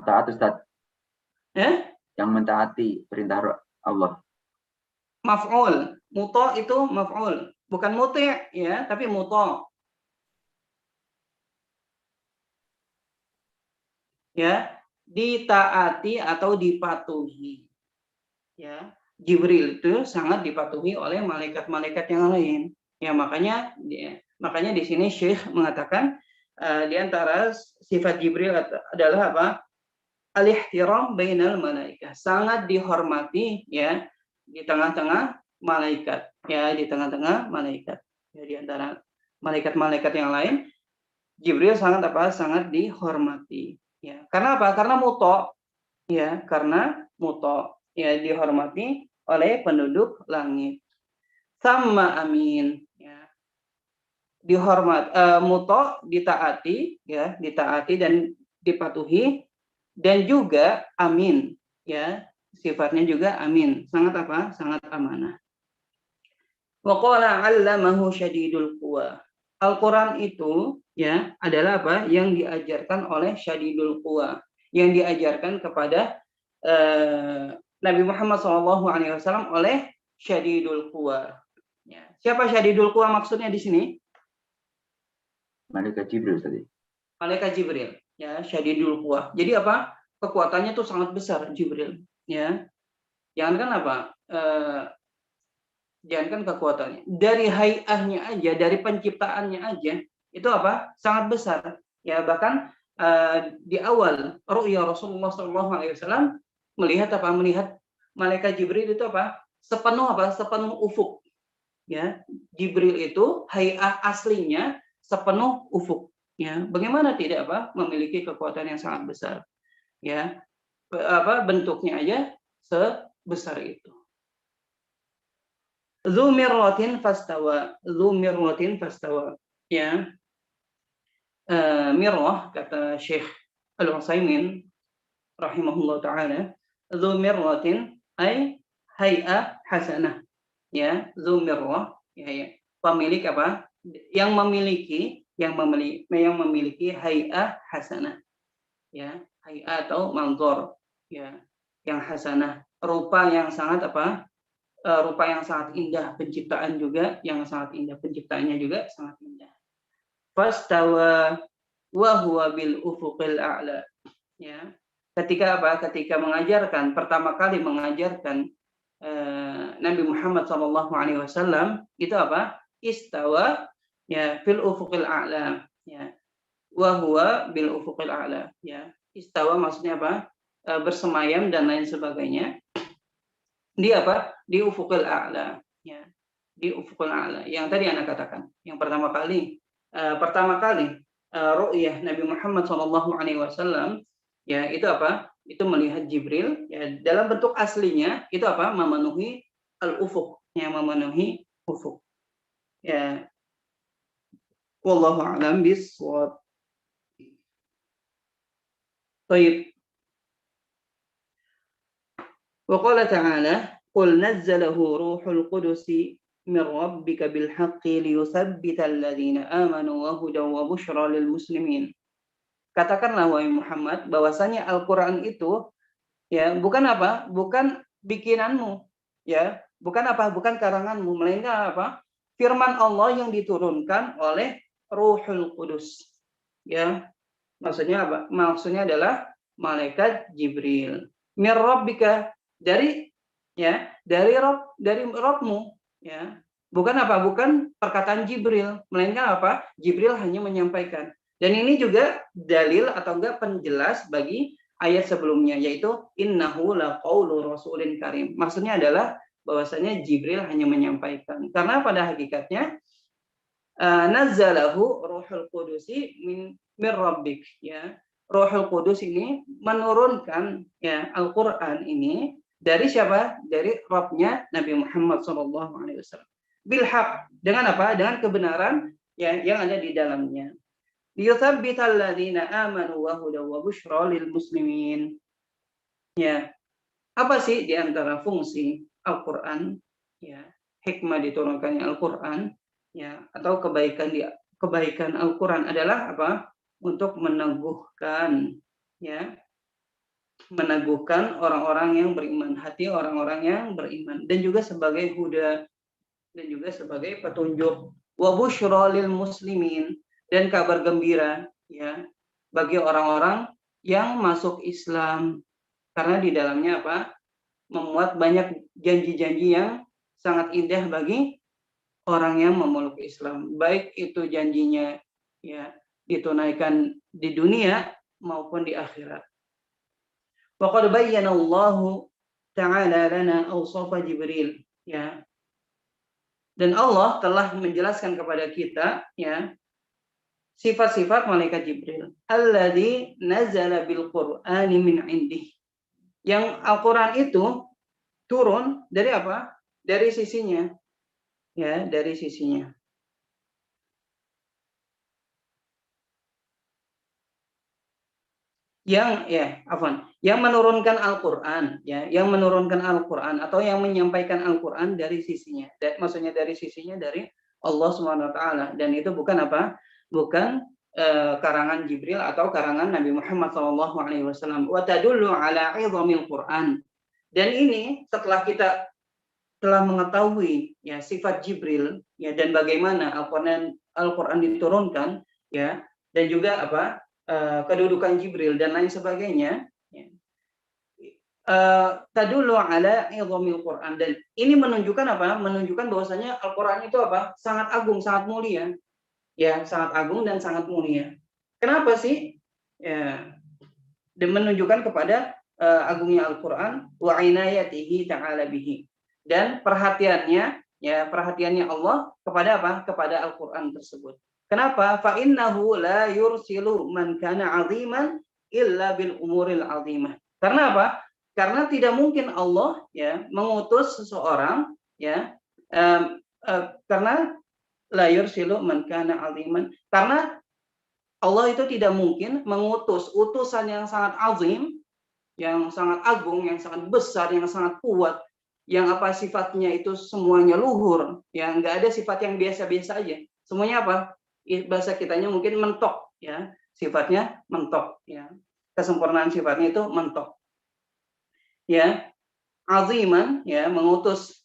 Taat Ustaz. Yang mentaati perintah Allah. Maf'ul. Muta' itu maf'ul. Bukan muti', ya, tapi muta'. Ya, ditaati atau dipatuhi. Ya. Jibril itu sangat dipatuhi oleh malaikat-malaikat yang lain. Ya, makanya di sini Syekh mengatakan di antara sifat Jibril adalah apa? Al-ihtiram bainal malaikah. Sangat dihormati, ya, di tengah-tengah malaikat. Ya, di tengah-tengah malaikat. Ya, di antara malaikat-malaikat yang lain, Jibril sangat apa? Sangat dihormati. Ya, karena apa? Karena muto. Ya, karena muto. Ya, dihormati oleh penduduk langit. Sama amin, ya. Dihormat, muto, ditaati, ya, ditaati dan dipatuhi, dan juga amin, ya, sifatnya juga amin, sangat apa? Sangat amanah. Wa qala 'allamahu syadidul quwa. Al-Qur'an itu, ya, adalah apa? Yang diajarkan oleh syadidul quwa, yang diajarkan kepada Nabi Muhammad SAW oleh syadidul quwa. Ya. Siapa syadidul quwa maksudnya di sini? Malaikat Jibril tadi. Malaikat Jibril, ya, syadidul quwa. Jadi apa? Kekuatannya tuh sangat besar Jibril, ya. Jangankan apa? Jangankan kekuatannya, dari hayahnya aja, dari penciptaannya aja, itu apa? Sangat besar. Ya, bahkan di awal ru'ya Rasulullah SAW melihat apa? Melihat malaikat Jibril itu apa? Sepenuh ufuk. Ya, Jibril itu hayah aslinya sepenuh ufuk. Ya, bagaimana tidak apa? Memiliki kekuatan yang sangat besar. Ya, apa? Bentuknya aja sebesar itu. Dzu mirratin fastawa. Ya. Mirrah, kata Syekh Al-Utsaimin rahimahullah taala, dzu mirratin ay hay'ah hasanah. Ya, dzu mirrah, ya, pemilik apa? Yang memiliki hay'ah hasanah. Ya, hay'ah atau manzor, ya, yang hasanah, rupa yang sangat apa? Rupa yang sangat indah, penciptaan juga yang sangat indah, penciptaannya juga sangat indah. Fastawa wa huwa bil ufuqil a'la. Ya. Ketika apa? Ketika mengajarkan, pertama kali mengajarkan Nabi Muhammad SAW itu apa? Istawa, ya, fil ufuqil a'la. Ya. Wa huwa bil ufuqil a'la. Ya. Istawa maksudnya apa? Bersemayam dan lain sebagainya. Di apa? Di ufuqil a'la. Ya. Di ufuqil a'la. Yang tadi Anda katakan. Yang pertama kali ru'yah Nabi Muhammad SAW, ya, itu apa? Itu melihat Jibril, ya, dalam bentuk aslinya itu apa? Memenuhi al-ufuq, yang memenuhi ufuk. Ya. Wallahu a'lam bishawab. Baik. Wa qala ta'ala, qul nazzalahu ruhul qudusi min rabbika bil haqqi liyuthabbital ladzina amanu wa hudan wa busyra lil muslimin. Katakanlah wahai Muhammad bahwasanya Al-Qur'an itu, ya, bukan apa? Bukan bikinanmu, ya. Bukan apa? Bukan karanganmu, melainkan apa? Firman Allah yang diturunkan oleh Ruhul Qudus. Ya. Maksudnya apa? Maksudnya adalah malaikat Jibril. Mir rabbika, dari Rabbmu, ya. Bukan apa? Bukan perkataan Jibril, melainkan apa? Jibril hanya menyampaikan. Dan ini juga dalil atau enggak penjelas bagi ayat sebelumnya, yaitu innahu laqaulu rasulin karim. Maksudnya adalah bahwasanya Jibril hanya menyampaikan, karena pada hakikatnya nazzalahu ruhul qudusi min rabbik, ya. Ruhul Qudus ini menurunkan ya Al-Qur'an ini dari siapa? Dari Rabbnya Nabi Muhammad SAW. Bil haq, dengan apa? Dengan kebenaran ya yang ada di dalamnya. Liyuthabbital ladzina amanu wa hudaw wa busyra lil muslimin. Ya. Apa sih di antara fungsi Al-Qur'an? Ya, hikmah diturunkannya Al-Qur'an ya, atau kebaikan Al-Qur'an adalah apa? Untuk meneguhkan ya, meneguhkan orang-orang yang beriman, hati orang-orang yang beriman, dan juga sebagai huda, dan juga sebagai petunjuk, wa busyra lil muslimin, dan kabar gembira ya bagi orang-orang yang masuk Islam, karena di dalamnya apa? Memuat banyak janji-janji yang sangat indah bagi orang yang memeluk Islam, baik itu janjinya ya ditunaikan di dunia maupun di akhirat. Wa qad bayyana Allah Ta'ala lana awsafa Jibril, ya. Dan Allah telah menjelaskan kepada kita ya sifat-sifat malaikat Jibril. Alladzi nazala bil Qur'ani min indih. Yang Al-Qur'an itu turun dari apa? Dari sisinya. Ya, dari sisinya. Yang menurunkan Al-Qur'an ya, yang menurunkan Al-Qur'an atau yang menyampaikan Al-Qur'an dari sisinya. Maksudnya dari sisinya dari Allah Subhanahu wa taala, dan itu bukan apa? Bukan karangan Jibril atau karangan Nabi Muhammad SAW. Wa tadullu ala 'idhamil Qur'an. Dan ini setelah kita telah mengetahui ya sifat Jibril ya, dan bagaimana Al-Qur'an diturunkan ya, dan juga apa? Kedudukan Jibril dan lain sebagainya ya. Tadullu ala 'idhamil Qur'an, dan ini menunjukkan apa? Menunjukkan bahwasanya Al-Qur'an itu apa? Sangat agung, sangat mulia. Ya, sangat agung dan sangat mulia. Kenapa sih? Ya, dan menunjukkan kepada agungnya Al-Qur'an wa inayatihi ta'ala bihi. Dan perhatiannya ya, perhatiannya Allah kepada apa? Kepada Al-Qur'an tersebut. Kenapa? Fa innahu la yursilu man kana 'aziman illa bil umuril 'azimah. Karena apa? Karena tidak mungkin Allah ya mengutus seseorang ya karena la yursilu man kana 'aziman, karena Allah itu tidak mungkin mengutus utusan yang sangat azim, yang sangat agung, yang sangat besar, yang sangat kuat, yang apa sifatnya itu semuanya luhur, yang enggak ada sifat yang biasa-biasa aja. Semuanya apa? Bahasa kitanya mungkin mentok ya, sifatnya mentok ya, kesempurnaan sifatnya itu mentok ya. Aziman ya, mengutus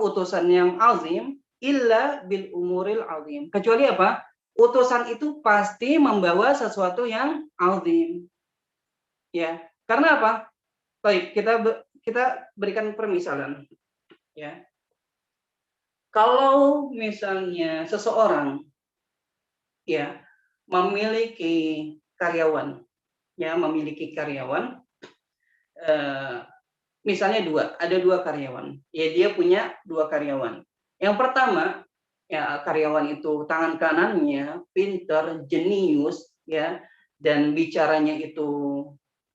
utusan yang azim, illa bil umuril azim, kecuali apa? Utusan itu pasti membawa sesuatu yang azim ya. Karena apa? Baik, kita berikan permisalan ya. Kalau misalnya seseorang ya memiliki karyawan ya, misalnya ada dua karyawan ya, dia punya dua karyawan. Yang pertama ya, karyawan itu tangan kanannya pintar, jenius ya, dan bicaranya itu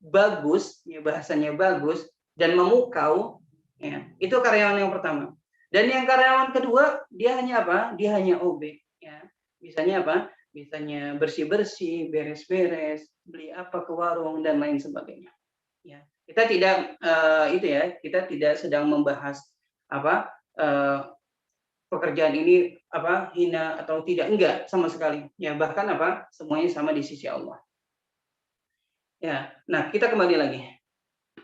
bagus ya, bahasanya bagus dan memukau ya, itu karyawan yang pertama. Dan yang karyawan kedua, dia hanya apa? Dia hanya OB ya. Misalnya apa? Misalnya bersih-bersih, beres-beres, beli apa ke warung dan lain sebagainya. Ya, kita tidak kita tidak sedang membahas apa pekerjaan ini apa hina atau tidak, enggak sama sekali. Ya, bahkan apa semuanya sama di sisi Allah. Ya, nah kita kembali lagi.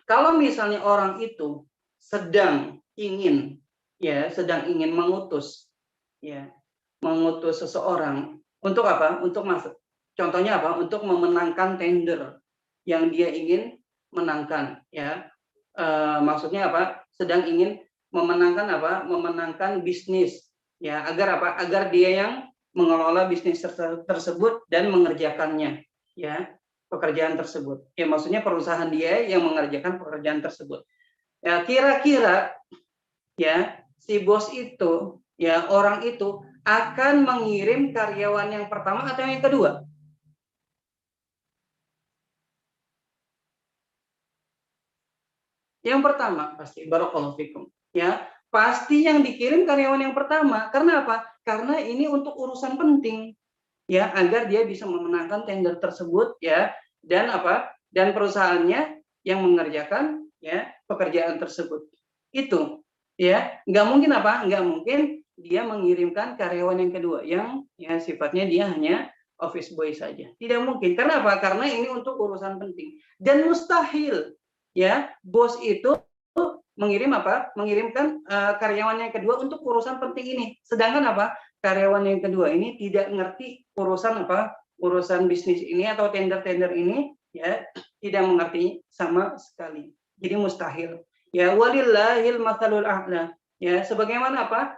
Kalau misalnya orang itu sedang ingin mengutus seseorang untuk apa? Untuk masuk. Contohnya apa? Untuk memenangkan tender yang dia ingin menangkan ya. Maksudnya apa? Sedang ingin memenangkan apa? Memenangkan bisnis ya, agar apa? Agar dia yang mengelola bisnis tersebut dan mengerjakannya ya. pekerjaan tersebut. Ya maksudnya perusahaan dia yang mengerjakan pekerjaan tersebut. Ya kira-kira ya si bos itu, ya orang itu akan mengirim karyawan yang pertama atau yang kedua? Yang pertama pasti, barakallahu fikum. Ya, pasti yang dikirim karyawan yang pertama. Karena apa? Karena ini untuk urusan penting. Ya, agar dia bisa memenangkan tender tersebut ya, dan apa? Dan perusahaannya yang mengerjakan ya pekerjaan tersebut. Itu ya, nggak mungkin apa? Nggak mungkin dia mengirimkan karyawan yang kedua yang ya sifatnya dia hanya office boy saja. Tidak mungkin. Karena apa? Karena ini untuk urusan penting. Dan mustahil ya bos itu mengirim apa? Mengirimkan karyawan yang kedua untuk urusan penting ini. Sedangkan apa? Karyawan yang kedua ini tidak ngerti urusan apa? Urusan bisnis ini atau tender-tender ini ya, tidak mengerti sama sekali. Jadi mustahil. Ya walillahil matsalul a'la. Ya, sebagaimana apa?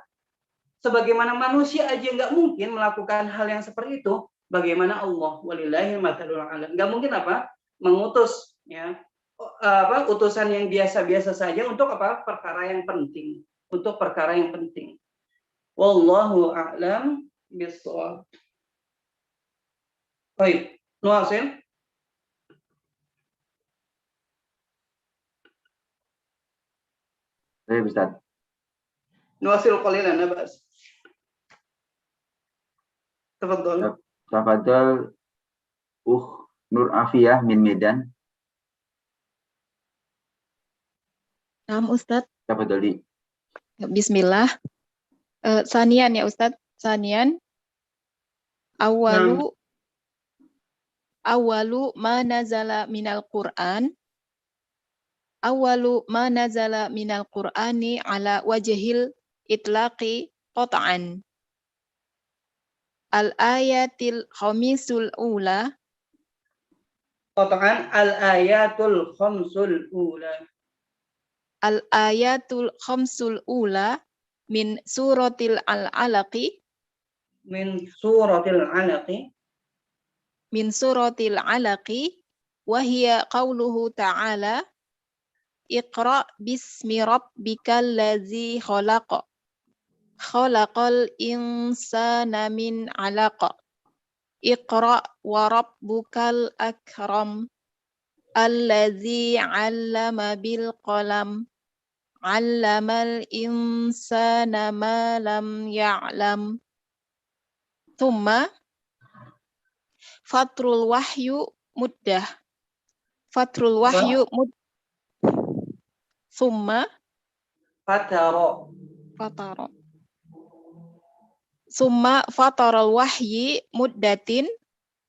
Sebagaimana manusia aja nggak mungkin melakukan hal yang seperti itu, bagaimana Allah? Walillahil matsalul a'la. Nggak mungkin apa? Mengutus ya apa utusan yang biasa-biasa saja untuk apa? Perkara yang penting. Untuk perkara yang penting. Wallahu a'lam bishawab. Baik, Nuasin. Baik, Ustaz. Nuasil qalilan Bas. Tafadhol. Tafadhol Nur Afiyah min Medan. Naam Ustadz. Tafadholi. Bismillah. Sanian ya Ustadz. Sanian. Awalu ma nazala minal Qur'an. Awalu ma nazala minal Qur'ani ala wajhil itlaqi qat'an. Al-ayatil khamisul ula. Qat'an al-ayatul khamsul ula. Al-ayatul khamsul ula min suratil al-alaqi. Min suratil alaqi. Min suratil alaqi. Wahia qawluhu ta'ala. Iqra bismi rabbikal ladzi khalaqa. Khalaqal insana min 'alaqa. Iqra wa rabbukal akram. Alladzi 'allama bil qalam. 'Allamal insana ma lam ya'lam. Tsumma fatrul wahyu muddah. Fatrul wahyu muddah. Summa Fataro. Summa fataral wahyi muddatin.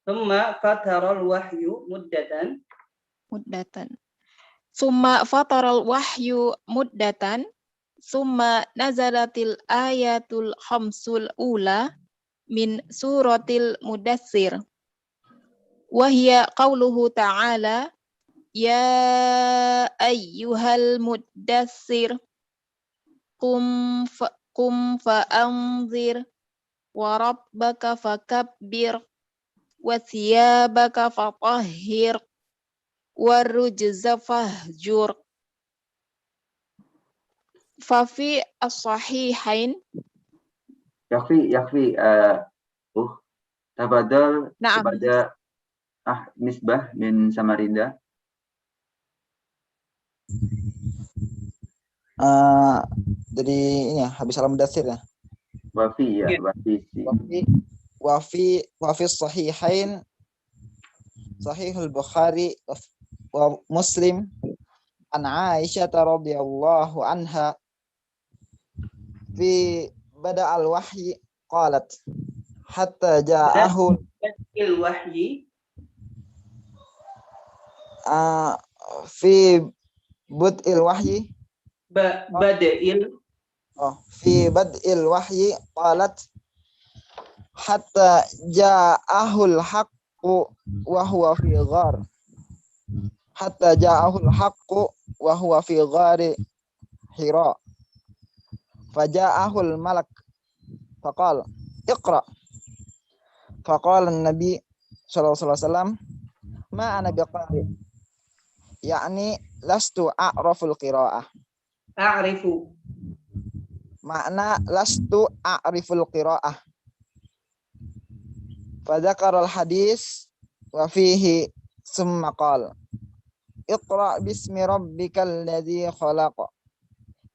Summa fataral wahyu muddatan. Summa fataral wahyu muddatan. Summa nazalatil ayatul khamsul ula min suratil mudassir. Wahia qawluhu ta'ala. Ya ayyuhal muddassir qum fa'anzir wa rabbaka fakabbir wa thiyabaka fatahhir wa rujza fahjur. Fafi as-sahihain. Yakfi tafadhol kepada Misbah min Samarinda. Jadi ini ya habis salam mudatsir ya. Wafi sahihain Sahihul Bukhari wa Muslim an Aisyah radhiyallahu anha fi bada al-wahyi qalat hatta ja'ahu al-wahyi fi bud'il wahyi fi bad'il wahyi qalat hatta ja'ahul haqqu wa huwa fi ghar hatta ja'ahul haqqu wa huwa fi ghari Hira faja'ahul malak faqala iqra faqala an-nabi sallallahu alaihi wasallam ma ana biqari, yakni lastu a'raful qiraah. A'rifu. Makna lastu a'riful qiraah. Fadzakarul hadis wa fihi summa qala Iqra bismi rabbikal ladzi khalaq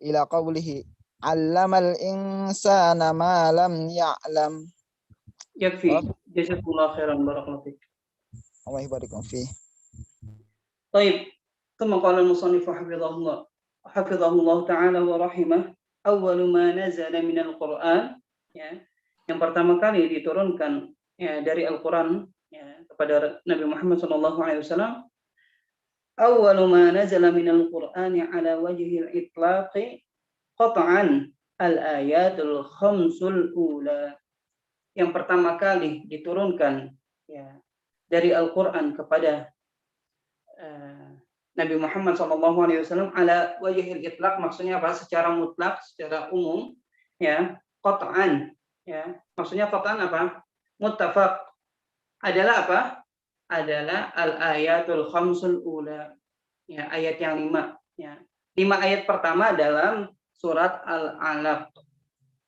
ila qawlihi 'allamal insana ma lam ya'lam. Yakfi. Jazakumullah khairan, barakallahu fiik. Allah yubarikum fi. طيب ثم قال المصنف حفظه الله تعالى ورحمه أول ما نزل من القرآن, ya, yang pertama kali diturunkan ya dari Al-Quran ya, kepada Nabi Muhammad SAW. أول ما نزل من القرآن على وجه الإطلاق قطعا الآيات الخمس الأولى. Yang pertama kali diturunkan ya dari Al-Quran kepada Nabi Muhammad SAW ala wajhil itlaq, maksudnya apa? Secara mutlak, secara umum, ya, qat'an, ya. Maksudnya qat'an apa? Muttafaq. Adalah apa? Adalah al-ayatul khamsul ula. Ya, ayat yang 5, ya. 5 ayat pertama dalam surat Al-Alaq.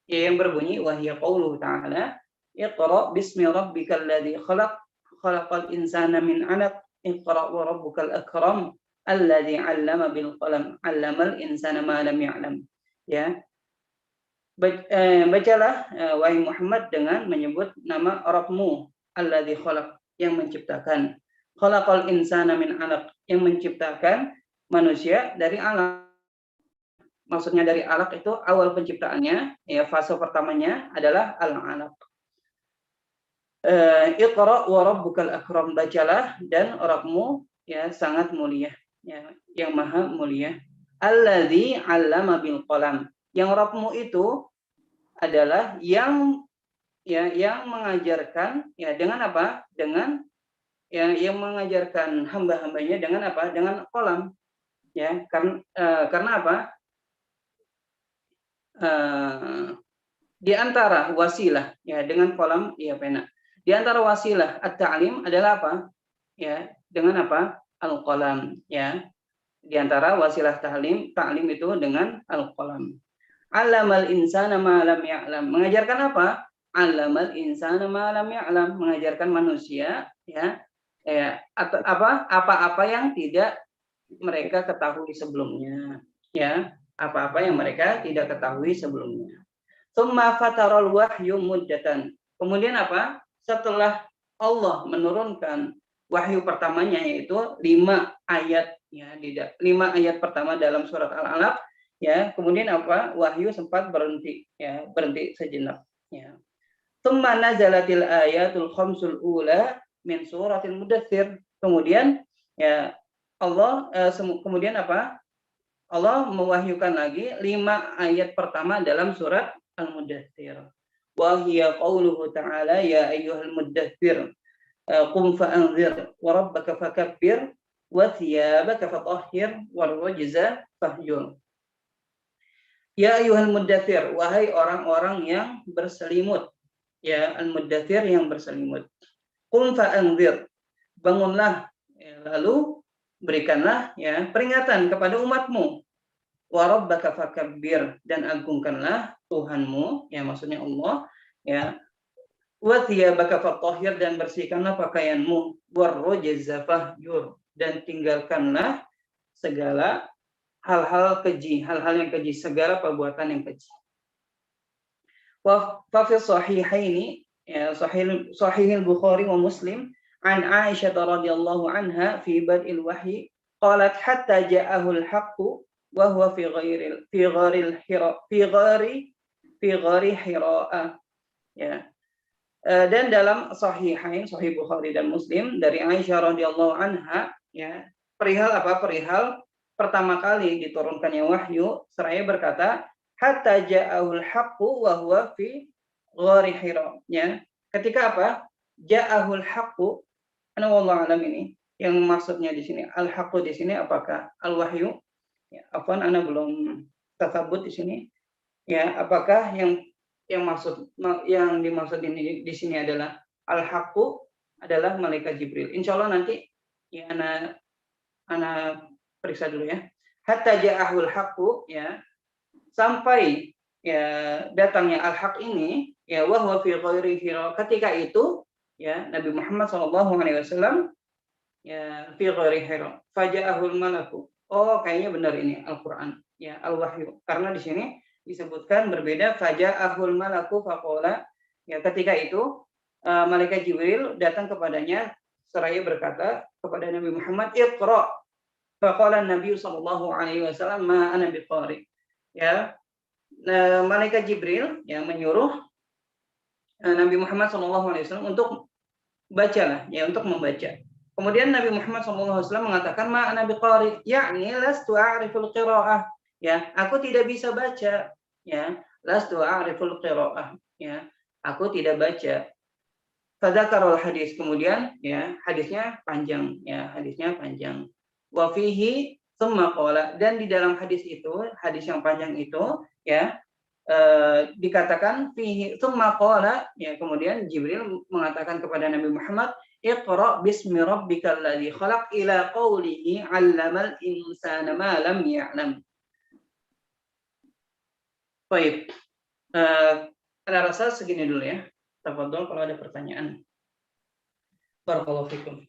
Ya, yang berbunyi wa hiya qauluhu ta'ala Iqra bismi rabbikal ladzi khalaq khalaqal insana min 'alaq Iqra wa rabbukal akram alladzi 'allama bil qalam 'allamal insana ma lam ya'lam. Ya. Bacalah wahai Muhammad dengan menyebut nama Rabbmu alladzi khalaq, yang menciptakan, khalaqal insana min 'alaq, yang menciptakan manusia dari alaq. Maksudnya dari alaq itu awal penciptaannya, ya, fase pertamanya adalah al-alaq. Iqra wa rabbukal akram, bacalah dan Rabbmu ya sangat mulia, ya, yang maha mulia. Alladzi 'allama bil qalam, yang Rabbmu itu adalah yang mengajarkan ya dengan apa? Dengan yang mengajarkan hamba-hambanya dengan apa? Dengan qalam. Ya, karena apa? Di antara wasilah ya dengan qalam ya pena. Di antara wasilah at-ta'lim adalah apa? Ya, dengan apa? Al-qalam, ya. Di antara wasilah ta'lim itu dengan al-qalam. 'Allamal insana ma lam ya'lam. Mengajarkan apa? 'Allamal insana ma lam ya'lam, mengajarkan manusia ya apa-apa yang tidak mereka ketahui sebelumnya, ya. Apa-apa yang mereka tidak ketahui sebelumnya. Tsumma fataral wahyu muddatan. Kemudian apa? Setelah Allah menurunkan wahyu pertamanya, yaitu 5 ayat ya, 5 ayat pertama dalam surat Al-Alaq ya, kemudian apa? Wahyu sempat berhenti ya, berhenti sejenak ya. Tsumma nazalatil ayatul khamsul ula min suratil mudatsir. Kemudian ya Allah kemudian apa? Allah mewahyukan lagi 5 ayat pertama dalam surat Al-Mudatsir. Wa hiya qauluhu ta'ala ya ayyuhal mudatsir qum fa'anzir wa rabbaka fakabbir wa thiyabaka fatahhir war rujza fahjur. Ya ayyuhal mudatsir, wahai orang-orang yang berselimut. Ya, al-mudatsir yang berselimut. Qum fa'anzir, bangunlah ya, lalu berikanlah ya peringatan kepada umatmu. Wa rabbaka fakabbir, dan agungkanlah Tuhanmu, ya maksudnya Allah, ya. Wa thiyabaka fatahhir, dan bersihkanlah pakaianmu. War rujza fahjur, dan tinggalkanlah segala hal-hal keji, hal-hal yang keji, segala perbuatan yang keji. Wa fi sahihaini, ya, sahih al-Bukhari wa Muslim an Aisyah radhiyallahu anha fi bad'il wahyi qalat hatta ja'ahu al-haqqu wa huwa fi ghari Hira. Ya. Dan dalam sahihain, sahih Bukhari dan Muslim, dari Aisyah radhiyallahu anha ya, perihal apa? Perihal pertama kali diturunkannya wahyu, seraya berkata hatta ja'ahul haqqu wa huwa fi ghari Hira, ya. Ketika apa? Ja'ahul haqqu, ana wallahu alam, ini yang maksudnya di sini al-haqqu di sini apakah al-wahyu? Ya, afwan, ana belum tasabut di sini. Ya, apakah yang dimaksud ini di sini adalah al-haqqu adalah malaikat Jibril? Insya Allah nanti Ya, ana periksa dulu ya. Hatta ja'ahul haqqu, ya, sampai ya datangnya al-haq ini, ya, wa huwa fi ghairi hira. Ketika itu, ya, Nabi Muhammad SAW ya fi ghairi hira. Faja'ahul malaku. Oh, kayaknya benar ini Al-Qur'an, ya, al-wahyu. Karena di sini disebutkan berbeda, faja'ahul malaku faqala, ya, ketika itu malaikat Jibril datang kepadanya seraya berkata kepada Nabi Muhammad, Iqra. Faqala Nabi sallallahu alaihi wasallam, ma ana biqari. Ya, malaikat Jibril yang menyuruh Nabi Muhammad sallallahu alaihi wasallam untuk bacalah, ya, untuk membaca. Kemudian Nabi Muhammad sallallahu alaihi wasallam mengatakan, ma ana biqari, yakni lastu a'riful qiraah. Ya, aku tidak bisa baca, ya, lastu a'riful qiraah, ya, aku tidak baca. Fadzakarul hadis, kemudian, ya, hadisnya panjang, ya, hadisnya panjang. Wa fihi tsumma qala, dan di dalam hadis itu, hadis yang panjang itu, ya, dikatakan fihi tsumma qala, ya, kemudian Jibril mengatakan kepada Nabi Muhammad, Iqra bismi rabbikal ladzi khalaq ila qawlihi 'allamal insana ma lam ya'lam. Baik. Ada rasa segini dulu ya. Tafadhol kalau ada pertanyaan. Barakallahu fikum.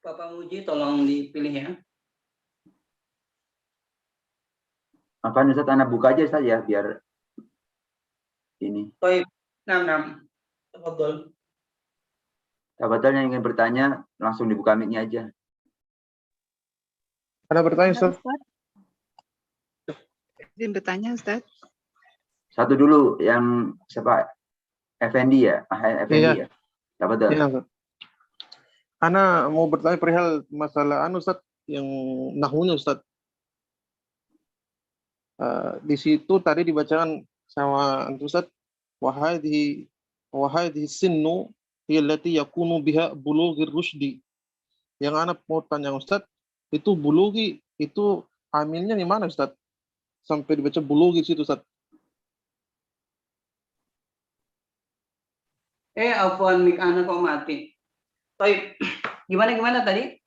Bapak Muji tolong dipilih ya. Apa Ustaz, anak buka aja saja biar ini. Baik. 66. Tafadhol. Tafadhol yang ingin bertanya langsung dibuka mic-nya aja. Ada bertanya, Ustaz? Izin bertanya, Ustaz. Satu dulu yang siapa? Effendi ya? Effendi ya? Tafadhol. Iya, Ustaz. Ana mau bertanya perihal masalah Ustaz, yang nahwunya, Ustaz. Di situ tadi dibacakan sama Ustaz, wahai sinnu allati yakunu biha bulughir rusydi. Yang anak mau tanya Ustaz, itu bulughi itu amilnya di mana, Ustaz? Sampai dibaca bulughi situ, Ustaz. Afwan, mik anak kok mati. Baik. Gimana tadi?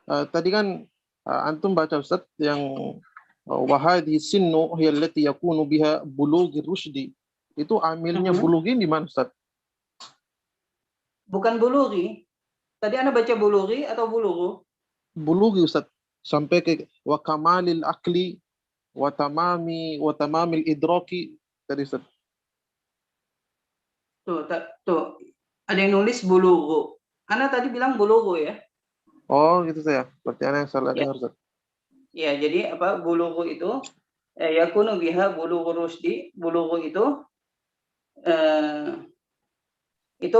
Tadi kan antum baca, Ustaz, yang wahai sinnu allati yakunu biha bulughir rusydi. Itu amilnya bulughi di mana, Ustaz? Bukan bulughi. Tadi Anda baca bulughi atau bulughu? Bulughi, Ustaz. Sampai ke wa kamalil akli wa tamamil idraki tadi, Ustaz. Tuh. Ada yang nulis bulughu. Anda tadi bilang bulughu ya? Oh, gitu saya. Berarti Anda yang salah dengar, Ustaz. Ya, jadi apa? Bulughu itu yakunu biha bulughu rusdi. Bulughu itu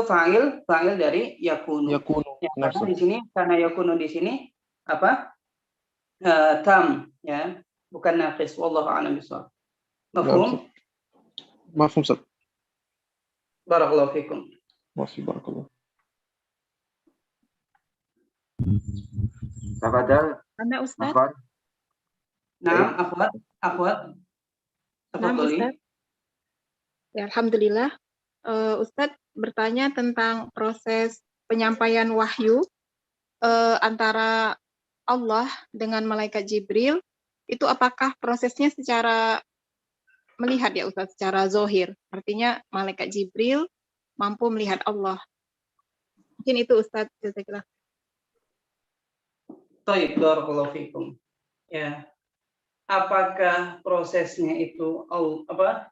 fa'il dari yakunu. Yakunu. Ya, karena yakunu di sini apa? Tam, ya, bukan naqis. Wallahu a'lam bishawab. Mafhum? Mafhum, Ustaz. Barakallahu fikum. Barakallahu. Tafadhol. Anda, Ustaz? Nah, akhwat. Tafadholi. Ya, alhamdulillah. Ustadz bertanya tentang proses penyampaian wahyu antara Allah dengan malaikat Jibril. Itu apakah prosesnya secara melihat ya Ustadz, secara zohir? Artinya malaikat Jibril mampu melihat Allah. Mungkin itu Ustadz. Jazakallah. Baik, barakallahu fikum. Ya. Apakah prosesnya itu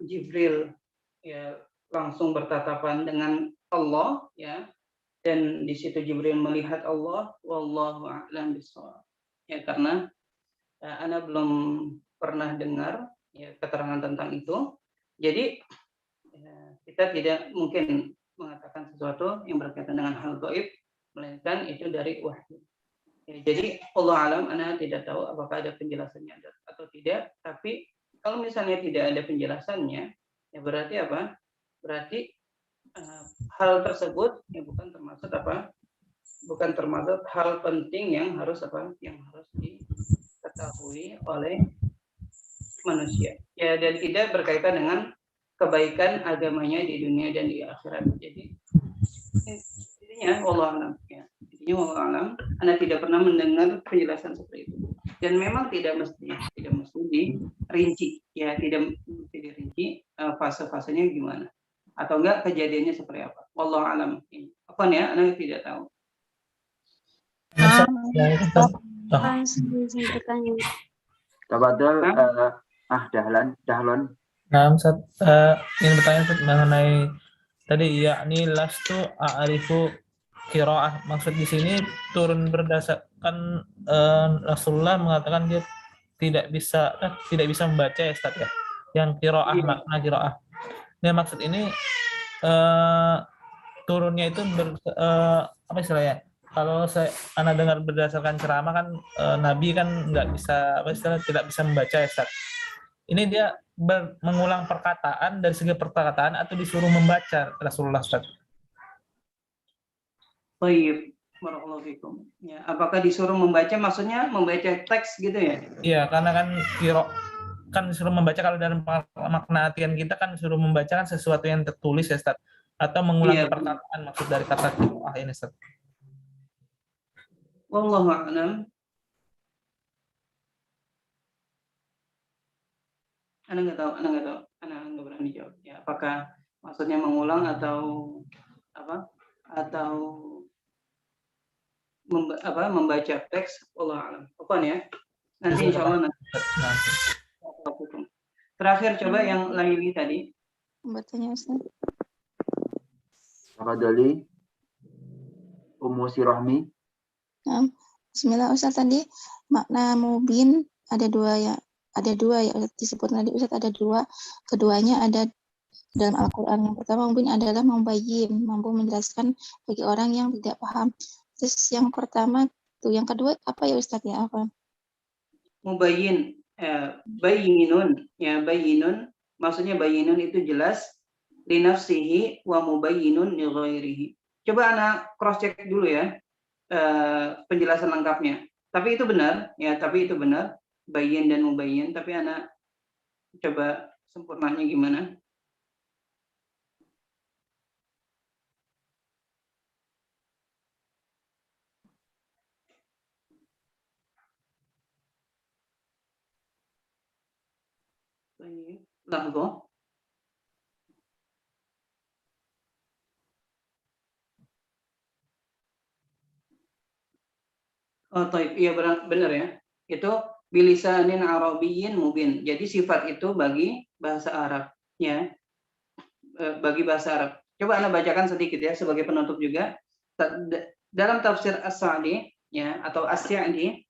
Jibril ya langsung bertatapan dengan Allah, ya, dan di situ Jibril melihat Allah, wallahu a'lam bishawab. Ya, karena Ana belum pernah dengar ya keterangan tentang itu. Jadi ya, kita tidak mungkin mengatakan sesuatu yang berkaitan dengan hal gaib, melainkan itu dari wahyu. Ya, jadi Allah alam, Ana tidak tahu apakah ada penjelasannya atau tidak. Tapi kalau misalnya tidak ada penjelasannya, ya berarti apa? Berarti hal tersebut ya bukan termasuk hal penting yang harus diketahui oleh manusia. Ya, dan tidak berkaitan dengan kebaikan agamanya di dunia dan di akhirat. Jadi intinya wallahu a'lam ya. Intinya wallahu a'lam. Anda tidak pernah mendengar penjelasan seperti itu. Dan memang tidak mesti dirinci ya, tidak mesti dirinci fase-fasenya gimana atau enggak kejadiannya seperti apa. Wallahu a'lam. Apa ya? Anda tidak tahu. Tafadhol Dahlon. Nah, Ustaz, ingin bertanya Ustaz, mengenai tadi yakni lastu a'rifu qiraah. Maksud di sini turun berdasarkan Rasulullah mengatakan dia tidak bisa membaca ya Ustaz ya. Yang qiraah makna qiraah. Nah, maksud ini turunnya itu apa istilahnya? Kalau Anda dengar berdasarkan ceramah kan Nabi kan nggak bisa tidak bisa membaca ya Ustaz. Ini dia mengulang perkataan dari segi perkataan atau disuruh membaca Rasulullah Ustaz? Baik, barakallahu fikum. Ya, apakah disuruh membaca? Maksudnya membaca teks gitu ya? Iya, karena kan disuruh membaca, kalau dalam makna artian kita kan disuruh membaca kan sesuatu yang tertulis ya Ustaz, atau mengulangi perkataan maksud dari kata qiraah ini Ustaz. Wallahu a'lam. Anda nggak tahu, Anda nggak berani jawab. Ya, apakah maksudnya mengulang atau apa? Atau membaca teks? Wallahu a'lam. Apa ya? Nanti insya Allah nanti. Terakhir coba yang lain tadi. Bacanya Ustaz. Tafadholi Ummu Sirahmi. Nah, bismillah Ustaz, tadi makna mubin ada dua ya disebut tadi Ustaz, ada dua. Keduanya ada dalam Al-Qur'an. Yang pertama mubin adalah membayyin, mampu menjelaskan bagi orang yang tidak paham. Terus yang pertama tuh, yang kedua apa ya Ustaz ya? Apa? Mubayyin, bayyinun ya, bayyinun maksudnya bayyinun itu jelas, li nafsihi wa mubayyinun li ghairihi. Coba anak cross check dulu ya penjelasan lengkapnya. Tapi itu benar ya, bayyin dan mubayyin, tapi anak coba sempurnanya gimana? Lahdoh. Oh, taib. Iya benar ya. Itu bilisanin arabiyyin mubin. Jadi sifat itu bagi bahasa Arab ya. Bagi bahasa Arab. Coba Anda bacakan sedikit ya sebagai penutup juga. Dalam tafsir As-Sa'di ya, atau As-Sa'di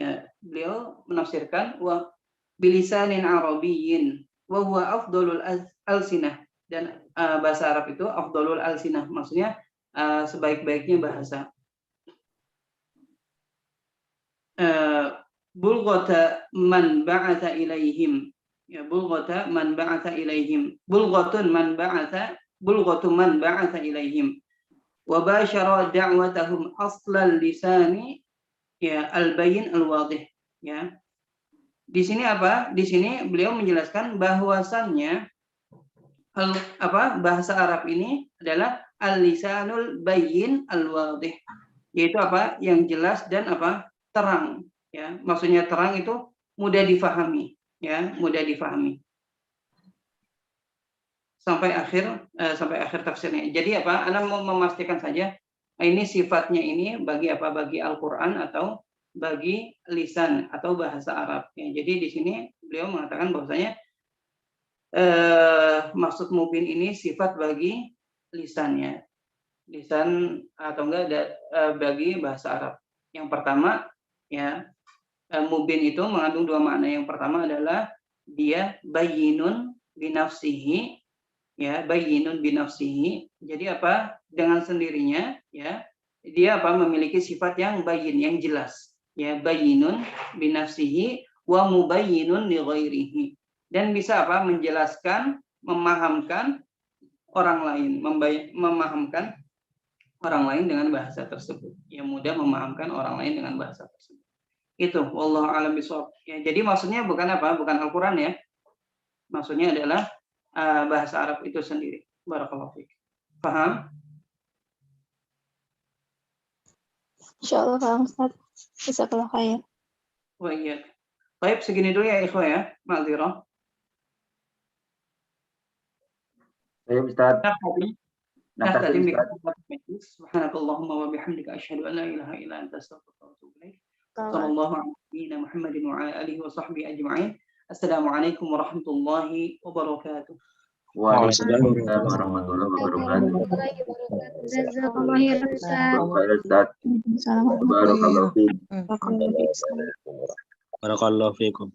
ya, beliau menafsirkan wa bilisanin arabiyyin wa huwa afdalul alsinah, dan bahasa Arab itu afdalul alsinah, maksudnya sebaik-baiknya bahasa. Bulghata man ba'atha ilaihim ya, bulghata man ba'atha ilaihim, bulghatun man ba'atha, bulghatu man ba'atha ilaihim wa bashara da'watahum aslal lisani ya, al-bayyin al-wadih ya. Di sini apa? Di sini beliau menjelaskan bahwasannya bahasa Arab ini adalah al-lisanul bayyin al-wadih, yaitu apa? Yang jelas dan terang ya. Maksudnya terang itu mudah difahami ya, mudah difahami. Sampai akhir tafsirnya. Jadi Anda mau memastikan saja ini sifatnya ini bagi bagi Al-Qur'an atau bagi lisan atau bahasa Arab ya. Jadi di sini beliau mengatakan bahwasanya maksud mubin ini sifat bagi lisannya, lisan atau enggak bagi bahasa Arab. Yang pertama ya, mubin itu mengandung dua makna. Yang pertama adalah dia bayyinun binafsihi ya, bayyinun binafsihi. Jadi dengan sendirinya ya, dia memiliki sifat yang bayyin, yang jelas ya, bayyinun binafsihi wa mubayyinun li ghairihi, dan bisa menjelaskan, memahamkan orang lain, memahamkan orang lain dengan bahasa tersebut. Ya, mudah memahamkan orang lain dengan bahasa tersebut. Itu wallahu a'lam bishawab. Ya, jadi maksudnya bukan Bukan Al-Qur'an ya. Maksudnya adalah bahasa Arab itu sendiri. Barakallahu fiik. Paham? Insyaallah paham Ustaz. Jazakallahu khair. Wa iyyak. Baik, segini dulu ya ikhwah ya. Ma'dzirah. Baik Ustaz. نختم بكلمات المجلس سبحانك اللهم وبحمدك أشهد أن لا إله إلا أنت أستغفرك وأتوب إليك صلى الله على نبينا محمد وعلى آله وصحبه أجمعين السلام عليكم ورحمة الله وبركاته. Waalaikumsalam warahmatullahi wabarakatuh. Jazakallahu khairan Ustaz. Barakallahu fiik. Barakallahu fiikum.